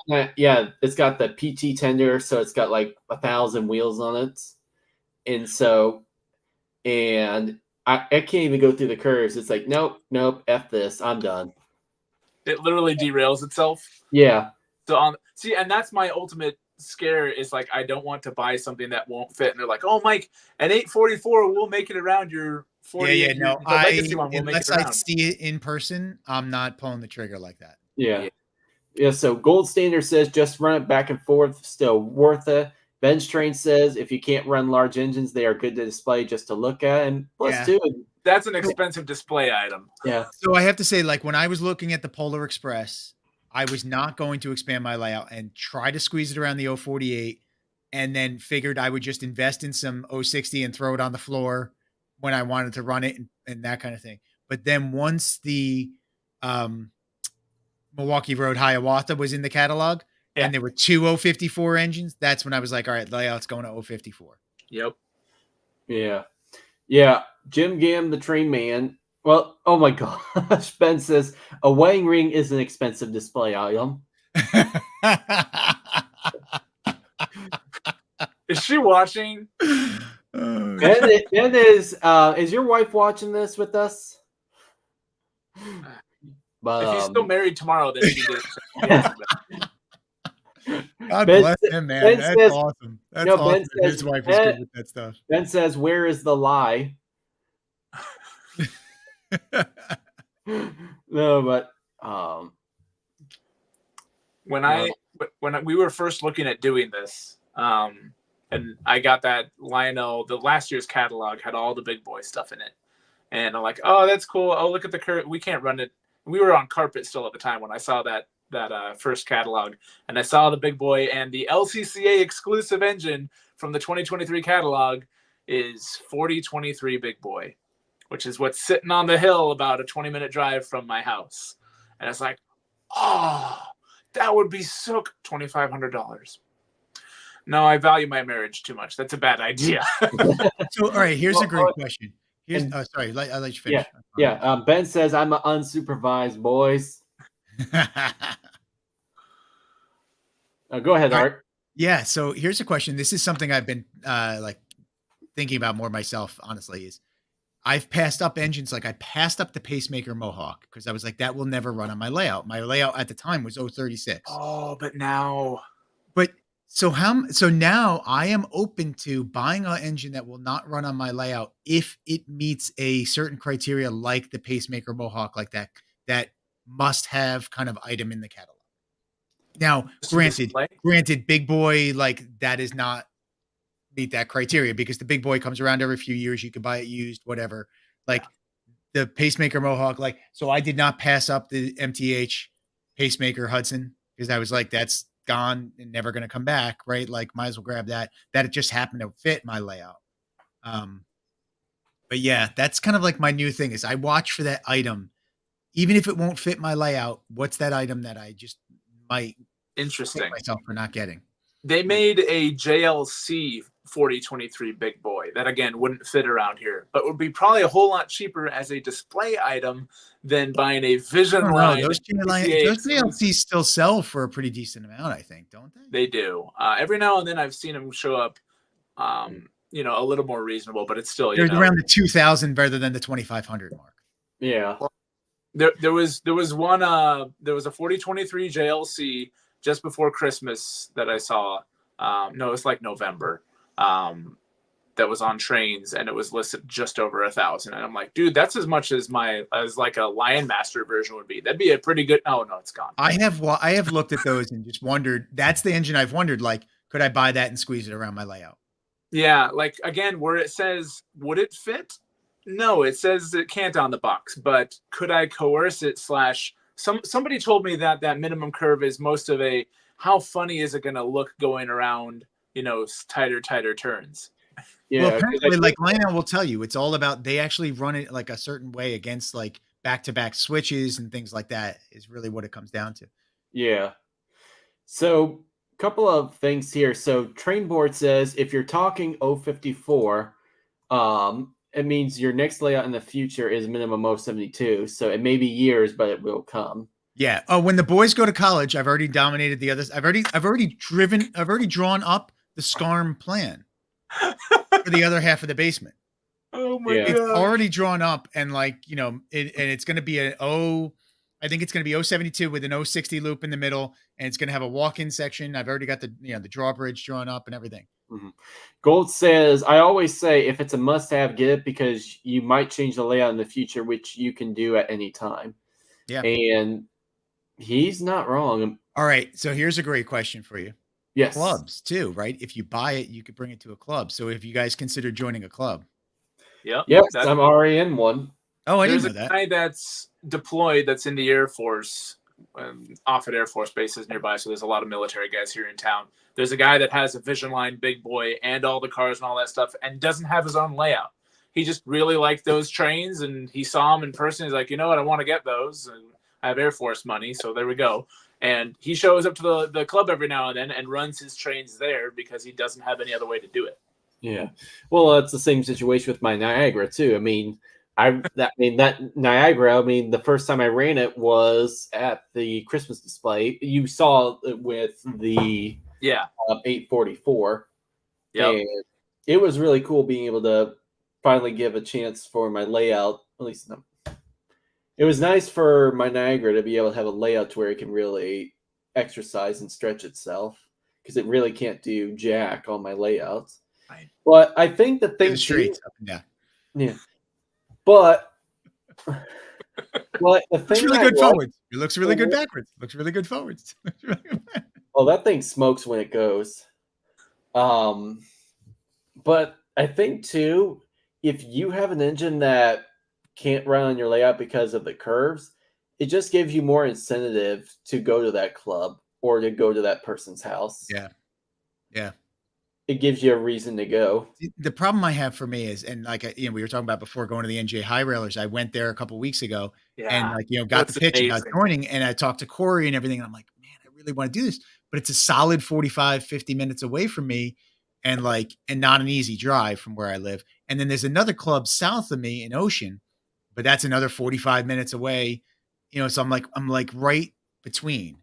it's got the PT tender, so it's got like 1,000 wheels on it, and so I can't even go through the curves. It's like nope, f this, I'm done. It literally derails itself. Yeah. So and that's my ultimate scare is like I don't want to buy something that won't fit. And they're like, oh, Mike, an 844 we'll make it around your 48. Yeah, no, the legacy one will make unless it around. I see it in person, I'm not pulling the trigger like that. Yeah. So Gold Standard says just run it back and forth, still worth it. Bench Train says if you can't run large engines, they are good to display just to look at. And plus, too, that's an expensive display item. Yeah. So I have to say, like when I was looking at the Polar Express, I was not going to expand my layout and try to squeeze it around the 048, and then figured I would just invest in some 060 and throw it on the floor when I wanted to run it and that kind of thing. But then once the Milwaukee Road Hiawatha was in the catalog, and there were two 054 engines, that's when I was like, all right, layout's going to 054. Yep. Yeah. Jim Gam, the train man. Well, oh my gosh. Ben says a weighing ring is an expensive display item. Is she watching? Ben is your wife watching this with us? But if he's still married tomorrow, then she did. God bless him, man. Ben That's says, awesome. That's awesome. His wife is good with that stuff. Ben says, "Where is the lie?" No, but when we were first looking at doing this, and I got that Lionel, the last year's catalog had all the big boy stuff in it, and I'm like, oh, that's cool. Oh, look at the curve. We can't run it. We were on carpet still at the time when I saw that first catalog, and I saw the big boy, and the LCCA exclusive engine from the 2023 catalog is 4023 big boy, which is what's sitting on the hill about a 20-minute drive from my house. And it's like, oh, that would be so $2,500. No, I value my marriage too much. That's a bad idea. So, all right, here's a great question. Sorry, I'll let you finish. Yeah. Ben says, I'm unsupervised, boys. Go ahead, Art. Yeah, so here's a question. This is something I've been like thinking about more myself, honestly, is I've passed up engines. Like I passed up the Pacemaker Mohawk because I was like, that will never run on my layout. My layout at the time was 036. Oh, but now. So now I am open to buying an engine that will not run on my layout if it meets a certain criteria like the Pacemaker Mohawk, like that must have kind of item in the catalog. Now, granted, big boy, like that is not meet that criteria because the big boy comes around every few years. You can buy it used, whatever. Like the Pacemaker Mohawk, like, so I did not pass up the MTH Pacemaker Hudson because I was like, that's gone and never going to come back. Right. Like might as well grab that it just happened to fit my layout. But yeah, that's kind of like my new thing is I watch for that item, even if it won't fit my layout. What's that item that I just might myself for not getting? They made a JLC 4023 big boy that again wouldn't fit around here, but would be probably a whole lot cheaper as a display item than buying a Vision Line. Those JLCs still sell for a pretty decent amount, I think, don't they? They do. Every now and then I've seen them show up, a little more reasonable, but it's still around the 2,000 rather than the 2,500 mark. Yeah. There was one. There was a 4023 JLC just before Christmas that I saw. No, it's like November. That was on trains and it was listed just over 1,000. And I'm like, dude, that's as much as like a Lion Master version would be. That'd be a pretty good. Oh no, it's gone. I have looked at those and just wondered. That's the engine I've wondered. Like, could I buy that and squeeze it around my layout? Yeah, like again, where it says, would it fit? No, it says it can't on the box. But could I coerce it? Somebody told me that minimum curve is most of a how funny is it going to look going around, tighter turns. Yeah, well, apparently, like Lionel will tell you, it's all about they actually run it like a certain way against like back-to-back switches and things like that is really what it comes down to. Yeah. So couple of things here. So Train Board says if you're talking 054, it means your next layout in the future is minimum 072. So it may be years, but it will come. Yeah. Oh, when the boys go to college, I've already dominated the others. I've already drawn up the SCARM plan for the other half of the basement. Oh my Yeah. It's god! already drawn up, and like, you know, and it's going to be I think it's going to be 072 with an 060 loop in the middle, and it's going to have a walk-in section. I've already got the drawbridge drawn up and everything. Mm-hmm. Gold says, I always say if it's a must-have, get it because you might change the layout in the future, which you can do at any time. Yeah. And he's not wrong. All right. So here's a great question for you. Yes. Clubs too, right? If you buy it, you could bring it to a club. So if you guys consider joining a club. Yep. Yes, I'm already in one. Oh, I didn't There's know a that. guy that's deployed that's in the Air Force, off at Air Force bases nearby. So there's a lot of military guys here in town. There's a guy that has a Vision Line Big Boy and all the cars and all that stuff and doesn't have his own layout. He just really liked those trains, and he saw them in person. He's like, you know what? I want to get those. And I have Air Force money, so there we go. And he shows up to the club every now and then and runs his trains there because he doesn't have any other way to do it. Yeah. Well, that's the same situation with my Niagara too. I mean, that Niagara, I mean, the first time I ran it was at the Christmas display. You saw it with the 844. Yeah. And it was really cool being able to finally give a chance for my layout. At least it was nice for my Niagara to be able to have a layout to where it can really exercise and stretch itself, because it really can't do jack on my layouts. Right. But I think the thing The streets up and down. Yeah. But the thing Looks really good forwards. It looks really good backwards. Looks really good forwards. Oh, that thing smokes when it goes. But I think too, if you have an engine that can't run on your layout because of the curves, it just gives you more incentive to go to that club or to go to that person's house. Yeah. Yeah. It gives you a reason to go. The problem I have for me is, and like, we were talking about before going to the NJ High Railers, I went there a couple weeks ago and got the pitch about joining, and I talked to Corey and everything. And I'm like, man, I really want to do this, but it's a solid 45, 50 minutes away from me and not an easy drive from where I live. And then there's another club south of me in Ocean, but that's another 45 minutes away, so I'm like right between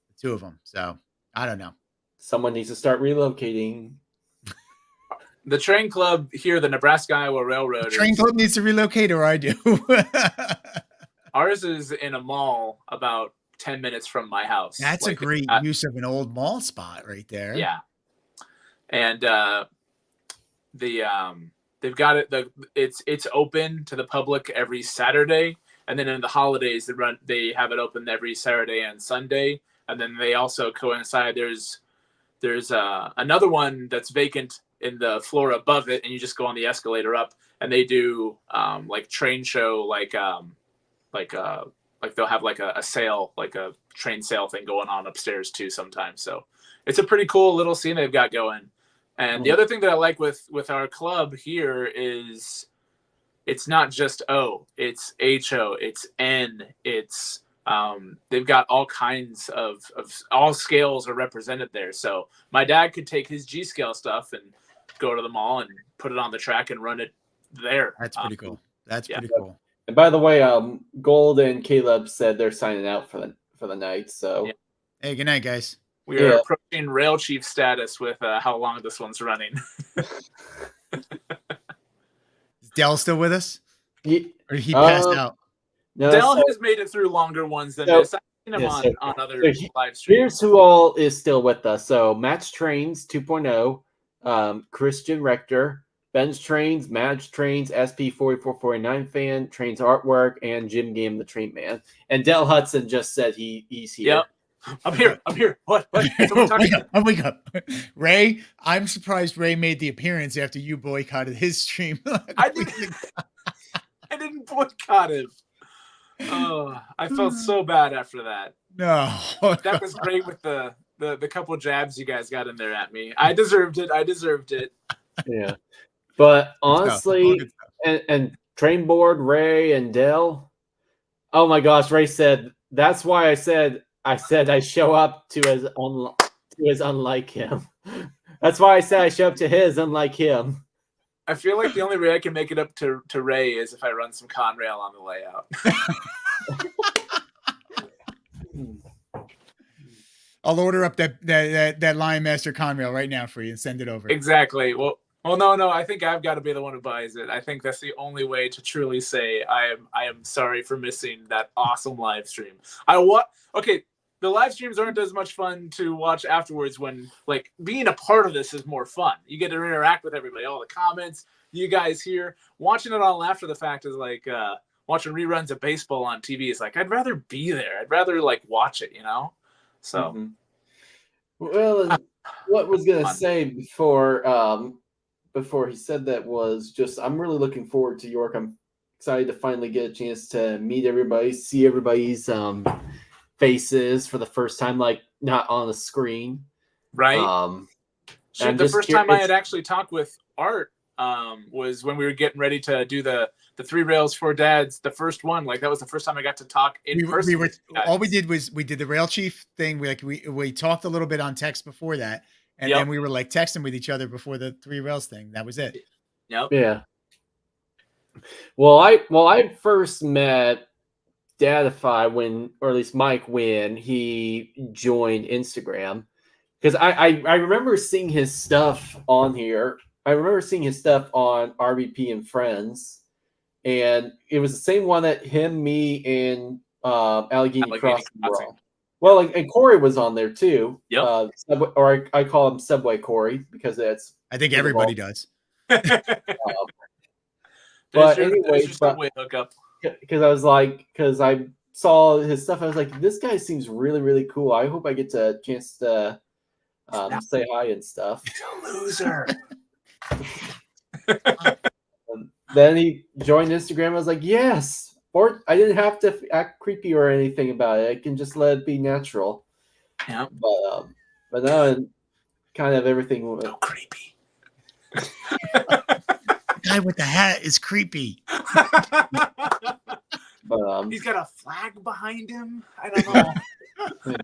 the two of them. So I don't know. Someone needs to start relocating. The train club here, the Nebraska Iowa Railroad. The train club needs to relocate, or I do. Ours is in a mall about 10 minutes from my house. That's a great use of an old mall spot right there. Yeah. And they've got it. It's open to the public every Saturday, and then in the holidays they have it open every Saturday and Sunday, and then they also coincide. There's another one that's vacant in the floor above it, and you just go on the escalator up, and they do train show, like they'll have a sale, like a train sale thing going on upstairs too sometimes. So it's a pretty cool little scene they've got going. And the other thing that I like with our club here is it's not just O, it's HO, it's N, it's they've got all kinds of all scales are represented there. So my dad could take his G scale stuff and go to the mall and put it on the track and run it there. That's pretty cool. That's pretty cool. And by the way, Gold and Caleb said they're signing out for the night. So hey, good night, guys. We are approaching rail chief status with how long this one's running. Is Dell still with us? Or did he pass out? No, Dell has made it through longer ones than this. I've seen him on other live streams. Here's who all is still with us. So Match Trains 2.0, Christian Rector, Ben's Trains, Madge Trains, SP4449 fan, Trains Artwork, and Jim Game the Train Man. And Dell Hudson just said he's here. Yep. I'm here. What? Wake up. Ray, I'm surprised Ray made the appearance after you boycotted his stream. I didn't boycott him. Oh, I felt so bad after that. No. That was great with the couple jabs you guys got in there at me. I deserved it. Yeah. But honestly, and Train Board, Ray and Dell, oh my gosh, Ray said, that's why I said I show up to his to is unlike him. That's why I said I show up to his unlike him. I feel like the only way I can make it up to Ray is if I run some Conrail on the layout. I'll order up that Lion Master Conrail right now for you and send it over. Exactly. Well, no. I think I've got to be the one who buys it. I think that's the only way to truly say I am sorry for missing that awesome live stream. Okay, the live streams aren't as much fun to watch afterwards when like being a part of this is more fun. You get to interact with everybody, all the comments, you guys here. Watching it all after the fact is like watching reruns of baseball on TV. Is like I'd rather be there. I'd rather like watch it, you know? So well, what was gonna say before he said that was just I'm really looking forward to York. I'm excited to finally get a chance to meet everybody, see everybody's faces for the first time, like not on the screen. Right. Shit, the first time I had actually talked with Art was when we were getting ready to do the 3 Rails for Dads, the first one. Like that was the first time I got to talk in person. All we did was we did the Rail Chief thing. We talked a little bit on text before that, and then we were like texting with each other before the 3 Rails thing. That was it. Yep. Yeah. Well, I first met Dadify or at least Mike when he joined Instagram, because I remember seeing his stuff on here. I remember seeing his stuff on RBP and Friends. And it was the same one that him, me, and Allegheny Crossing were on. Well, and Corey was on there too. Yep. Or I call him Subway Corey because that's. I think everybody does. But anyway, Subway hookup. Because I saw his stuff, I was like, this guy seems really, really cool. I hope I get a chance to say hi and stuff. He's a loser. Then he joined Instagram. I was like, yes. Or I didn't have to act creepy or anything about it. I can just let it be natural. Yeah. But now kind of everything went so creepy. The guy with the hat is creepy. But he's got a flag behind him. I don't know.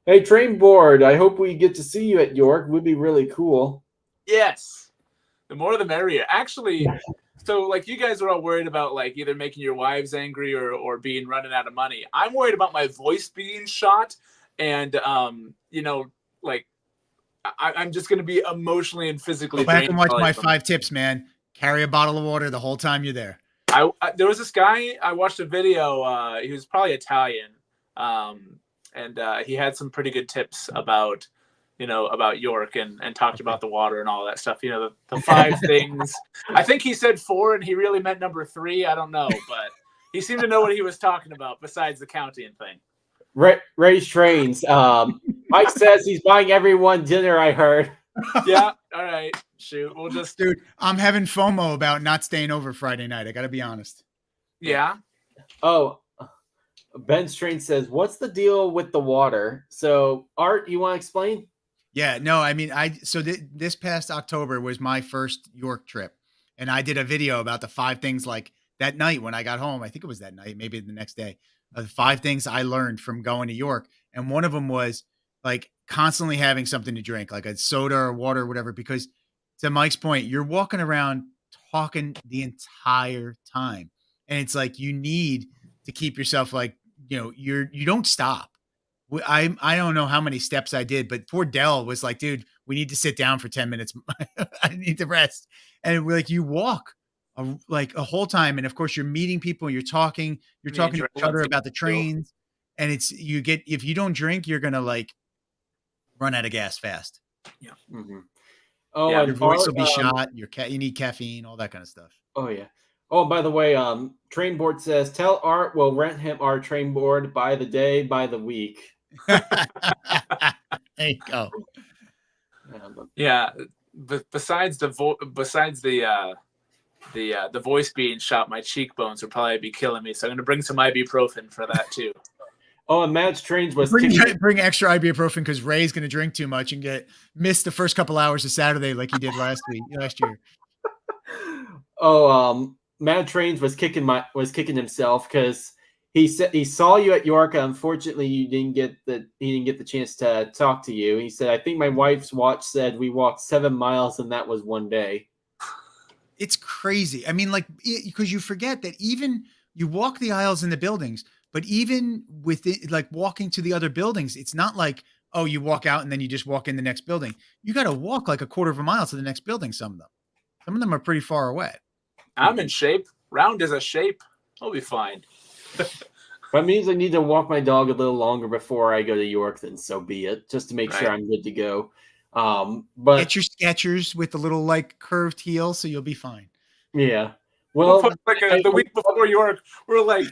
Hey, Train Board, I hope we get to see you at York. Would be really cool. Yes. The more the merrier. Actually, so like you guys are all worried about like either making your wives angry or being running out of money. I'm worried about my voice being shot and like I'm just going to be emotionally and physically go back and watch my 5 tips, man. Carry a bottle of water the whole time you're there. There was this guy, I watched a video, he was probably Italian, and he had some pretty good tips about York and talked about the water and all that stuff. The 5 things. I think he said 4 and he really meant number 3. I don't know, but he seemed to know what he was talking about besides the counting thing. Ray's trains. Mike says he's buying everyone dinner, I heard. Yeah. All right. Shoot. We'll just. Dude, I'm having FOMO about not staying over Friday night. I got to be honest. Yeah. Oh, Ben's train says, what's the deal with the water? So, Art, you want to explain? Yeah, no, I mean, this past October was my first York trip, and I did a video about the 5 things like that night when I got home. I think it was that night, maybe the next day. The 5 things I learned from going to York, and one of them was like constantly having something to drink, like a soda or water or whatever, because to Mike's point, you're walking around talking the entire time, and it's like you need to keep yourself like you don't stop. I don't know how many steps I did, but poor Dell was like, dude, we need to sit down for 10 minutes. I need to rest. And we're like, you walk a whole time. And of course you're meeting people, you're talking to each other about the trains. And if you don't drink, you're going to like run out of gas fast. Yeah. Mm-hmm. Oh, yeah, your voice will be shot. You need caffeine, all that kind of stuff. Oh yeah. Oh, by the way, Train Board says, tell Art we'll rent him our train board by the day, by the week. There you go. Yeah, but besides the voice being shot, my cheekbones would probably be killing me. So I'm going to bring some ibuprofen for that too. Oh, and Matt's trains was bring extra ibuprofen because Ray's going to drink too much and miss the first couple hours of Saturday like he did last year. Oh, Mad Trains was kicking himself because he said he saw you at York. Unfortunately, he didn't get the chance to talk to you. He said, "I think my wife's watch said we walked 7 miles, and that was one day." It's crazy. I mean, like, because you forget that even you walk the aisles in the buildings, but even with it, like walking to the other buildings, it's not like, oh, you walk out and then you just walk in the next building. You got to walk like a quarter of a mile to the next building. Some of them are pretty far away. I'm in shape. Round is a shape. I'll be fine. That means I need to walk my dog a little longer before I go to York, then so be it, just to make sure I'm good to go. But get your Skechers with the little like curved heel, so you'll be fine. Yeah. Well, the week before York, we're like,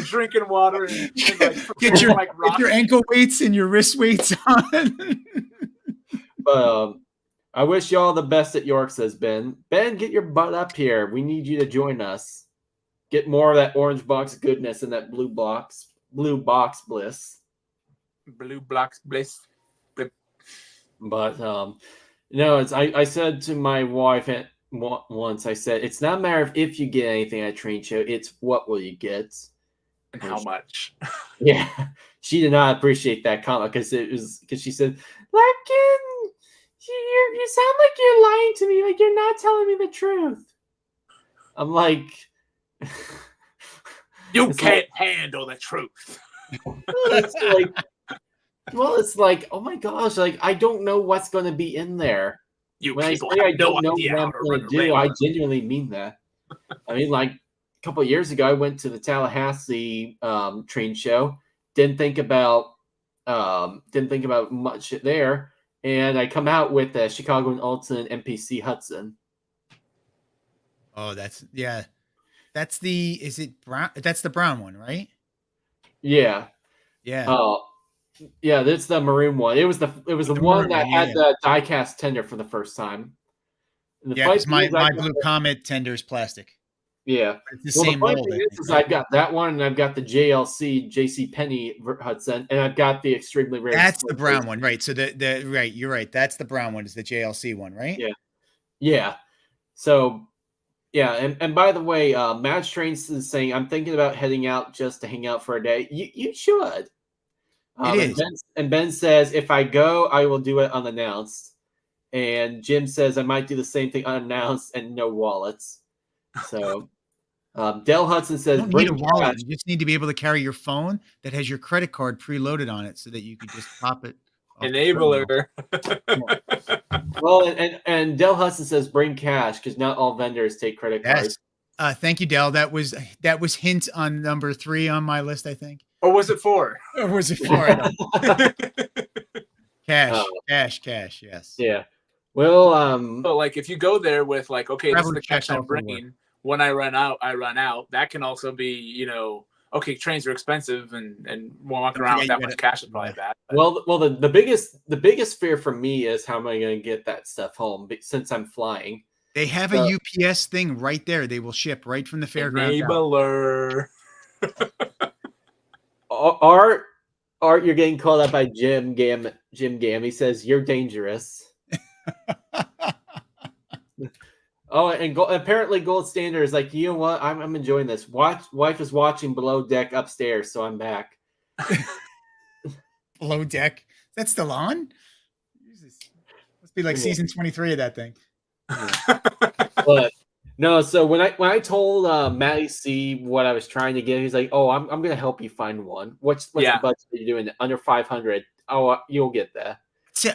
drinking water and like get your ankle weights and your wrist weights on. But I wish you all the best at York, says Ben. Ben, get your butt up here. We need you to join us. Get more of that orange box goodness and that blue box bliss. Blue box bliss. But I said to my wife once, I said, it's not a matter of if you get anything at a train show, it's what will you get and how much. Yeah, she did not appreciate that comment because she said, Larkin, you sound like you're lying to me, like you're not telling me the truth. I'm like, you can't handle the truth. It's like, oh my gosh, like I don't know what's going to be in there. When I say I don't know what I'm going to do, I genuinely mean that. I mean, like a couple of years ago, I went to the Tallahassee train show. Didn't think about much there, and I come out with a Chicago and Alton MPC Hudson. Oh, that's the brown? That's the brown one, right? Yeah. Yeah. Yeah, that's the maroon one. It was the one that had the die-cast tender for the first time. Because my Blue Comet tender is plastic. Yeah. It's the same mold. I've got that one, and I've got the JC Penney Hudson, and I've got the extremely rare. That's the brown one, right? So the right, you're right. That's the brown one. Is the JLC one, right? Yeah. Yeah. So, yeah, and by the way, Match Trains is saying, I'm thinking about heading out just to hang out for a day. You should. And Ben says, if I go, I will do it unannounced. And Jim says, I might do the same thing unannounced and no wallets. So Dell Hudson says, you don't need a wallet. You just need to be able to carry your phone that has your credit card preloaded on it so that you can just pop it. Enabler. Well, and Dell Hudson says, bring cash because not all vendors take credit cards. Thank you, Dell. That was hint on number 3 on my list, I think. Or was it 4? Or was it 4? Cash. Yes. Yeah. Well, so like if you go there with like, okay, this is the cash I'm bringing. When I run out, I run out. That can also be, okay, trains are expensive and walking around with that much cash is probably bad. But. Well, the biggest fear for me is how am I going to get that stuff home since I'm flying. They have a UPS thing right there. They will ship right from the fairgrounds. Enabler. Art, you're getting called up by Jim Gam. He says you're dangerous. And apparently Gold Standard is like, you know what? I'm enjoying this. Wife is watching Below Deck upstairs, so I'm back. Below Deck? That's still on? Jesus. Must be like season 23 of that thing. But no, so when I told Matty C what I was trying to get, he's like, "Oh, I'm gonna help you find one. What's the budget you're doing? Under 500? Oh, you'll get that." So,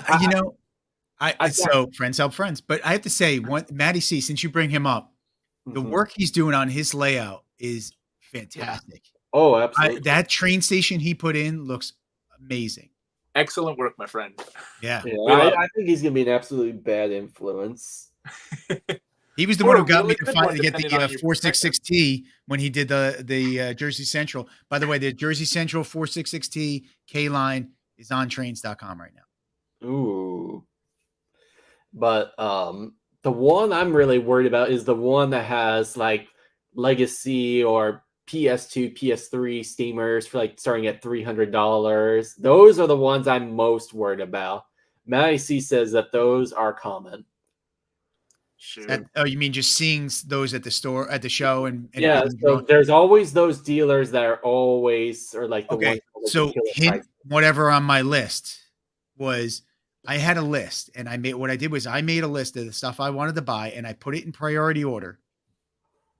so friends help friends. But I have to say, Matty C, since you bring him up, the work he's doing on his layout is fantastic. Yeah. Oh, absolutely. That train station he put in looks amazing. Excellent work, my friend. Yeah. I think he's gonna be an absolutely bad influence. He was the one who got me to get the 466T when he did the Jersey Central. By the way, the Jersey Central 466T K line is on trains.com right now. Ooh. But the one I'm really worried about is the one that has like legacy or PS2, PS3 steamers for like starting at $300. Those are the ones I'm most worried about. Matty C says that those are common. Sure. Oh, you mean just seeing those at the store, at the show, and Yeah, being so drawn? there's always those dealers that are always, or like the Okay, ones with the so killer hint, price. whatever on my list was, I had a list, and what I did was I made a list of the stuff I wanted to buy, and I put it in priority order,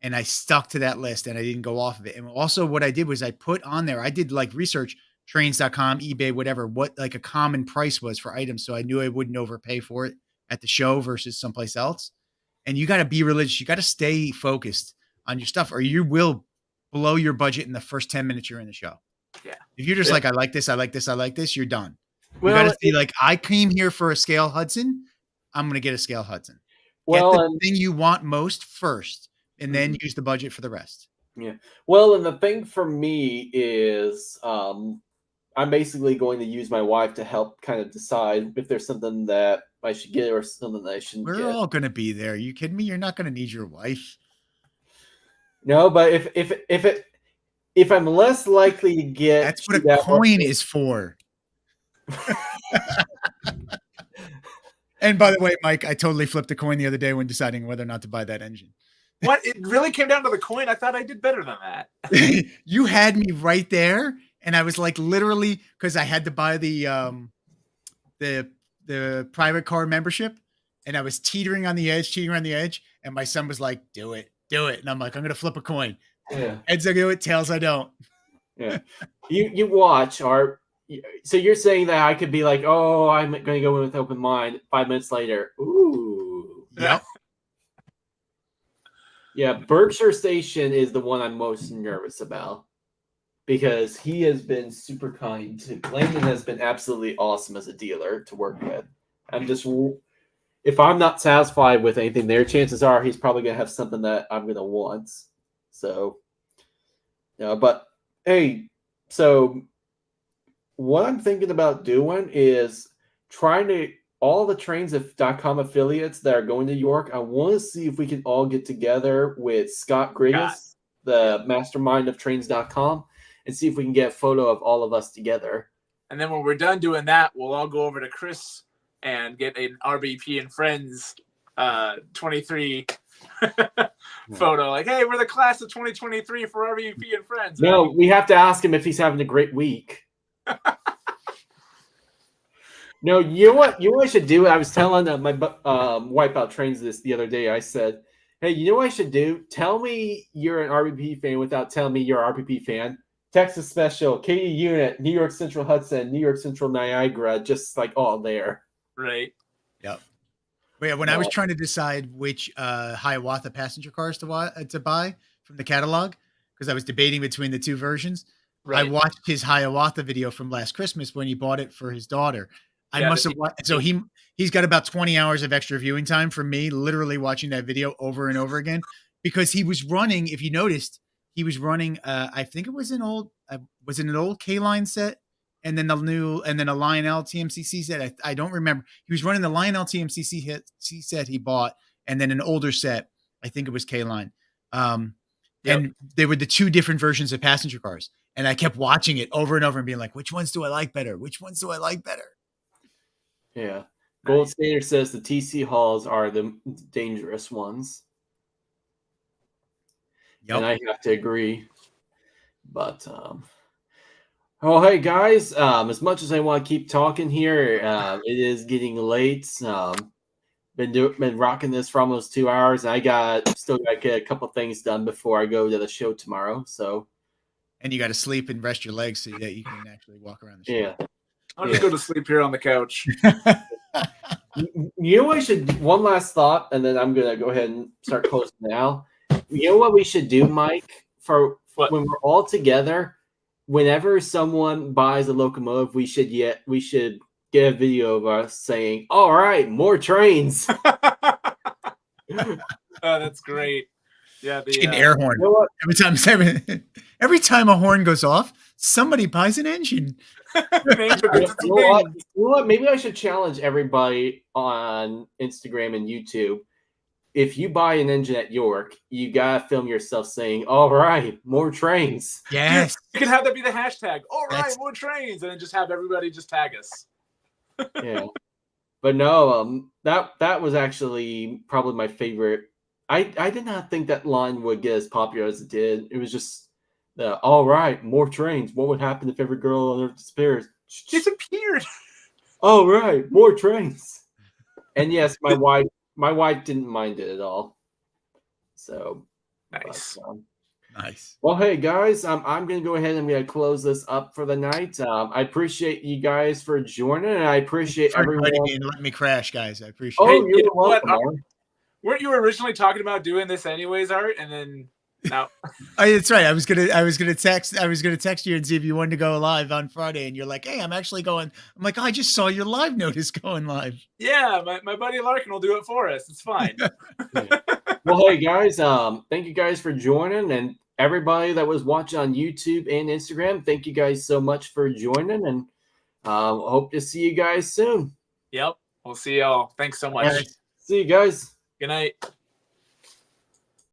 and I stuck to that list, and I didn't go off of it. And also, what I did was I put on there, I did like research, trains.com, eBay, whatever, what like a common price was for items, so I knew I wouldn't overpay for it at the show versus someplace else. And you got to be religious. You got to stay focused on your stuff, or you will blow your budget in the first 10 minutes you're in the show. Yeah. If you're just Yeah. like, I like this, I like this, I like this, you're done. You Well, got to see, like, I came here for a scale Hudson. I'm going to get a scale Hudson. well, Get the and thing you want most first, and then Mhm. use the budget for the rest. yeah. Well, and the thing for me is, I'm basically going to use my wife to help kind of decide if there's something that I should get or something that I shouldn't We're get. all going to be there. You kidding me? You're not going to need your wife. No, but if I'm less likely to get That's what a that one- coin is for. And by the way, Mike, I totally flipped a coin the other day when deciding whether or not to buy that engine. What? It really came down to the coin? I thought I did better than that. You had me right there, and I was like, literally, because I had to buy the private car membership, and I was teetering on the edge, and my son was like, do it, and I'm like, I'm gonna flip a coin. Yeah. Heads I do it, tails I don't. Yeah. You watch our. So you're saying that I could be like, oh, I'm going to go in with open mind. 5 minutes later, ooh. Yep. Yeah, Berkshire Station is the one I'm most nervous about because he has been super kind. Landon has been absolutely awesome as a dealer to work with. If I'm not satisfied with anything there, chances are he's probably going to have something that I'm going to want. So, yeah, but hey, so what I'm thinking about doing is trying to all the trains of .com affiliates that are going to York. I want to see if we can all get together with Scott Griggs, the mastermind of trains.com, and see if we can get a photo of all of us together. And then when we're done doing that, we'll all go over to Chris and get an RBP and Friends 23 photo. Like, hey, we're the class of 2023 for RBP and Friends. No, right? we have to ask him if he's having a great week. No, you know what? You know what I should do? I was telling my Wipeout Trains this the other day. I said, hey, you know what I should do? Tell me you're an RBP fan without telling me you're an RBP fan. Texas Special, Katy Unit, New York Central Hudson, New York Central Niagara, just like all there. Right. Yep. But yeah, when I was trying to decide which Hiawatha passenger cars to buy from the catalog, because I was debating between the two versions, right. I watched his Hiawatha video from last Christmas when he bought it for his daughter. I must have watched, so he's got about 20 hours of extra viewing time from me, literally watching that video over and over again, because he was running, if you noticed, he was running I think it was an old K-Line set and then a Lionel TMCC set. I don't remember. He was running the Lionel TMCC set he bought, and then an older set. I think it was K-Line. And they were the two different versions of passenger cars. And I kept watching it over and over and being like, which ones do I like better? Which ones do I like better? Yeah. Gold Standard says the TC Halls are the dangerous ones. Yep. And I have to agree. But oh, hey guys, as much as I want to keep talking here, it is getting late. Been rocking this for almost 2 hours, and I still got to get a couple things done before I go to the show tomorrow. So, and you got to sleep and rest your legs so that you can actually walk around the show. Yeah, I'll just go to sleep here on the couch. You know what I should? One last thought, and then I'm gonna go ahead and start closing now. You know what we should do, Mike? For when we're all together, whenever someone buys a locomotive, we should get a video of us saying, "All right, more trains." Oh, that's great. Yeah, an air horn. You know every time a horn goes off, somebody buys an engine. You know what? Maybe I should challenge everybody on Instagram and YouTube. If you buy an engine at York, you gotta film yourself saying, "All right, more trains." Yes, you can have that be the hashtag. All right, more trains, and then just have everybody just tag us. Yeah. But no, that was actually probably my favorite. I did not think that line would get as popular as it did. It was just all right, more trains. What would happen if every girl on Earth disappears? Disappeared. All right, more trains. And yes, my wife didn't mind it at all. So Nice. But, Nice. well, hey guys, I'm gonna go ahead and I'm gonna close this up for the night. I appreciate you guys for joining, and I appreciate For inviting everyone. me and letting me crash, guys. I appreciate Oh, it. Hey, you're you know what? welcome. Art. Weren't you originally talking about doing this anyways, Art? And then no. Oh, that's right. I was gonna text you and see if you wanted to go live on Friday, and you're like, "Hey, I'm actually going." I'm like, "Oh, I just saw your live notice going live." Yeah, my buddy Larkin will do it for us. It's fine. Well, hey guys, thank you guys for joining, and everybody that was watching on YouTube and Instagram, thank you guys so much for joining, and hope to see you guys soon. Yep. We'll see y'all. Thanks so much. All right. See you guys. Good night.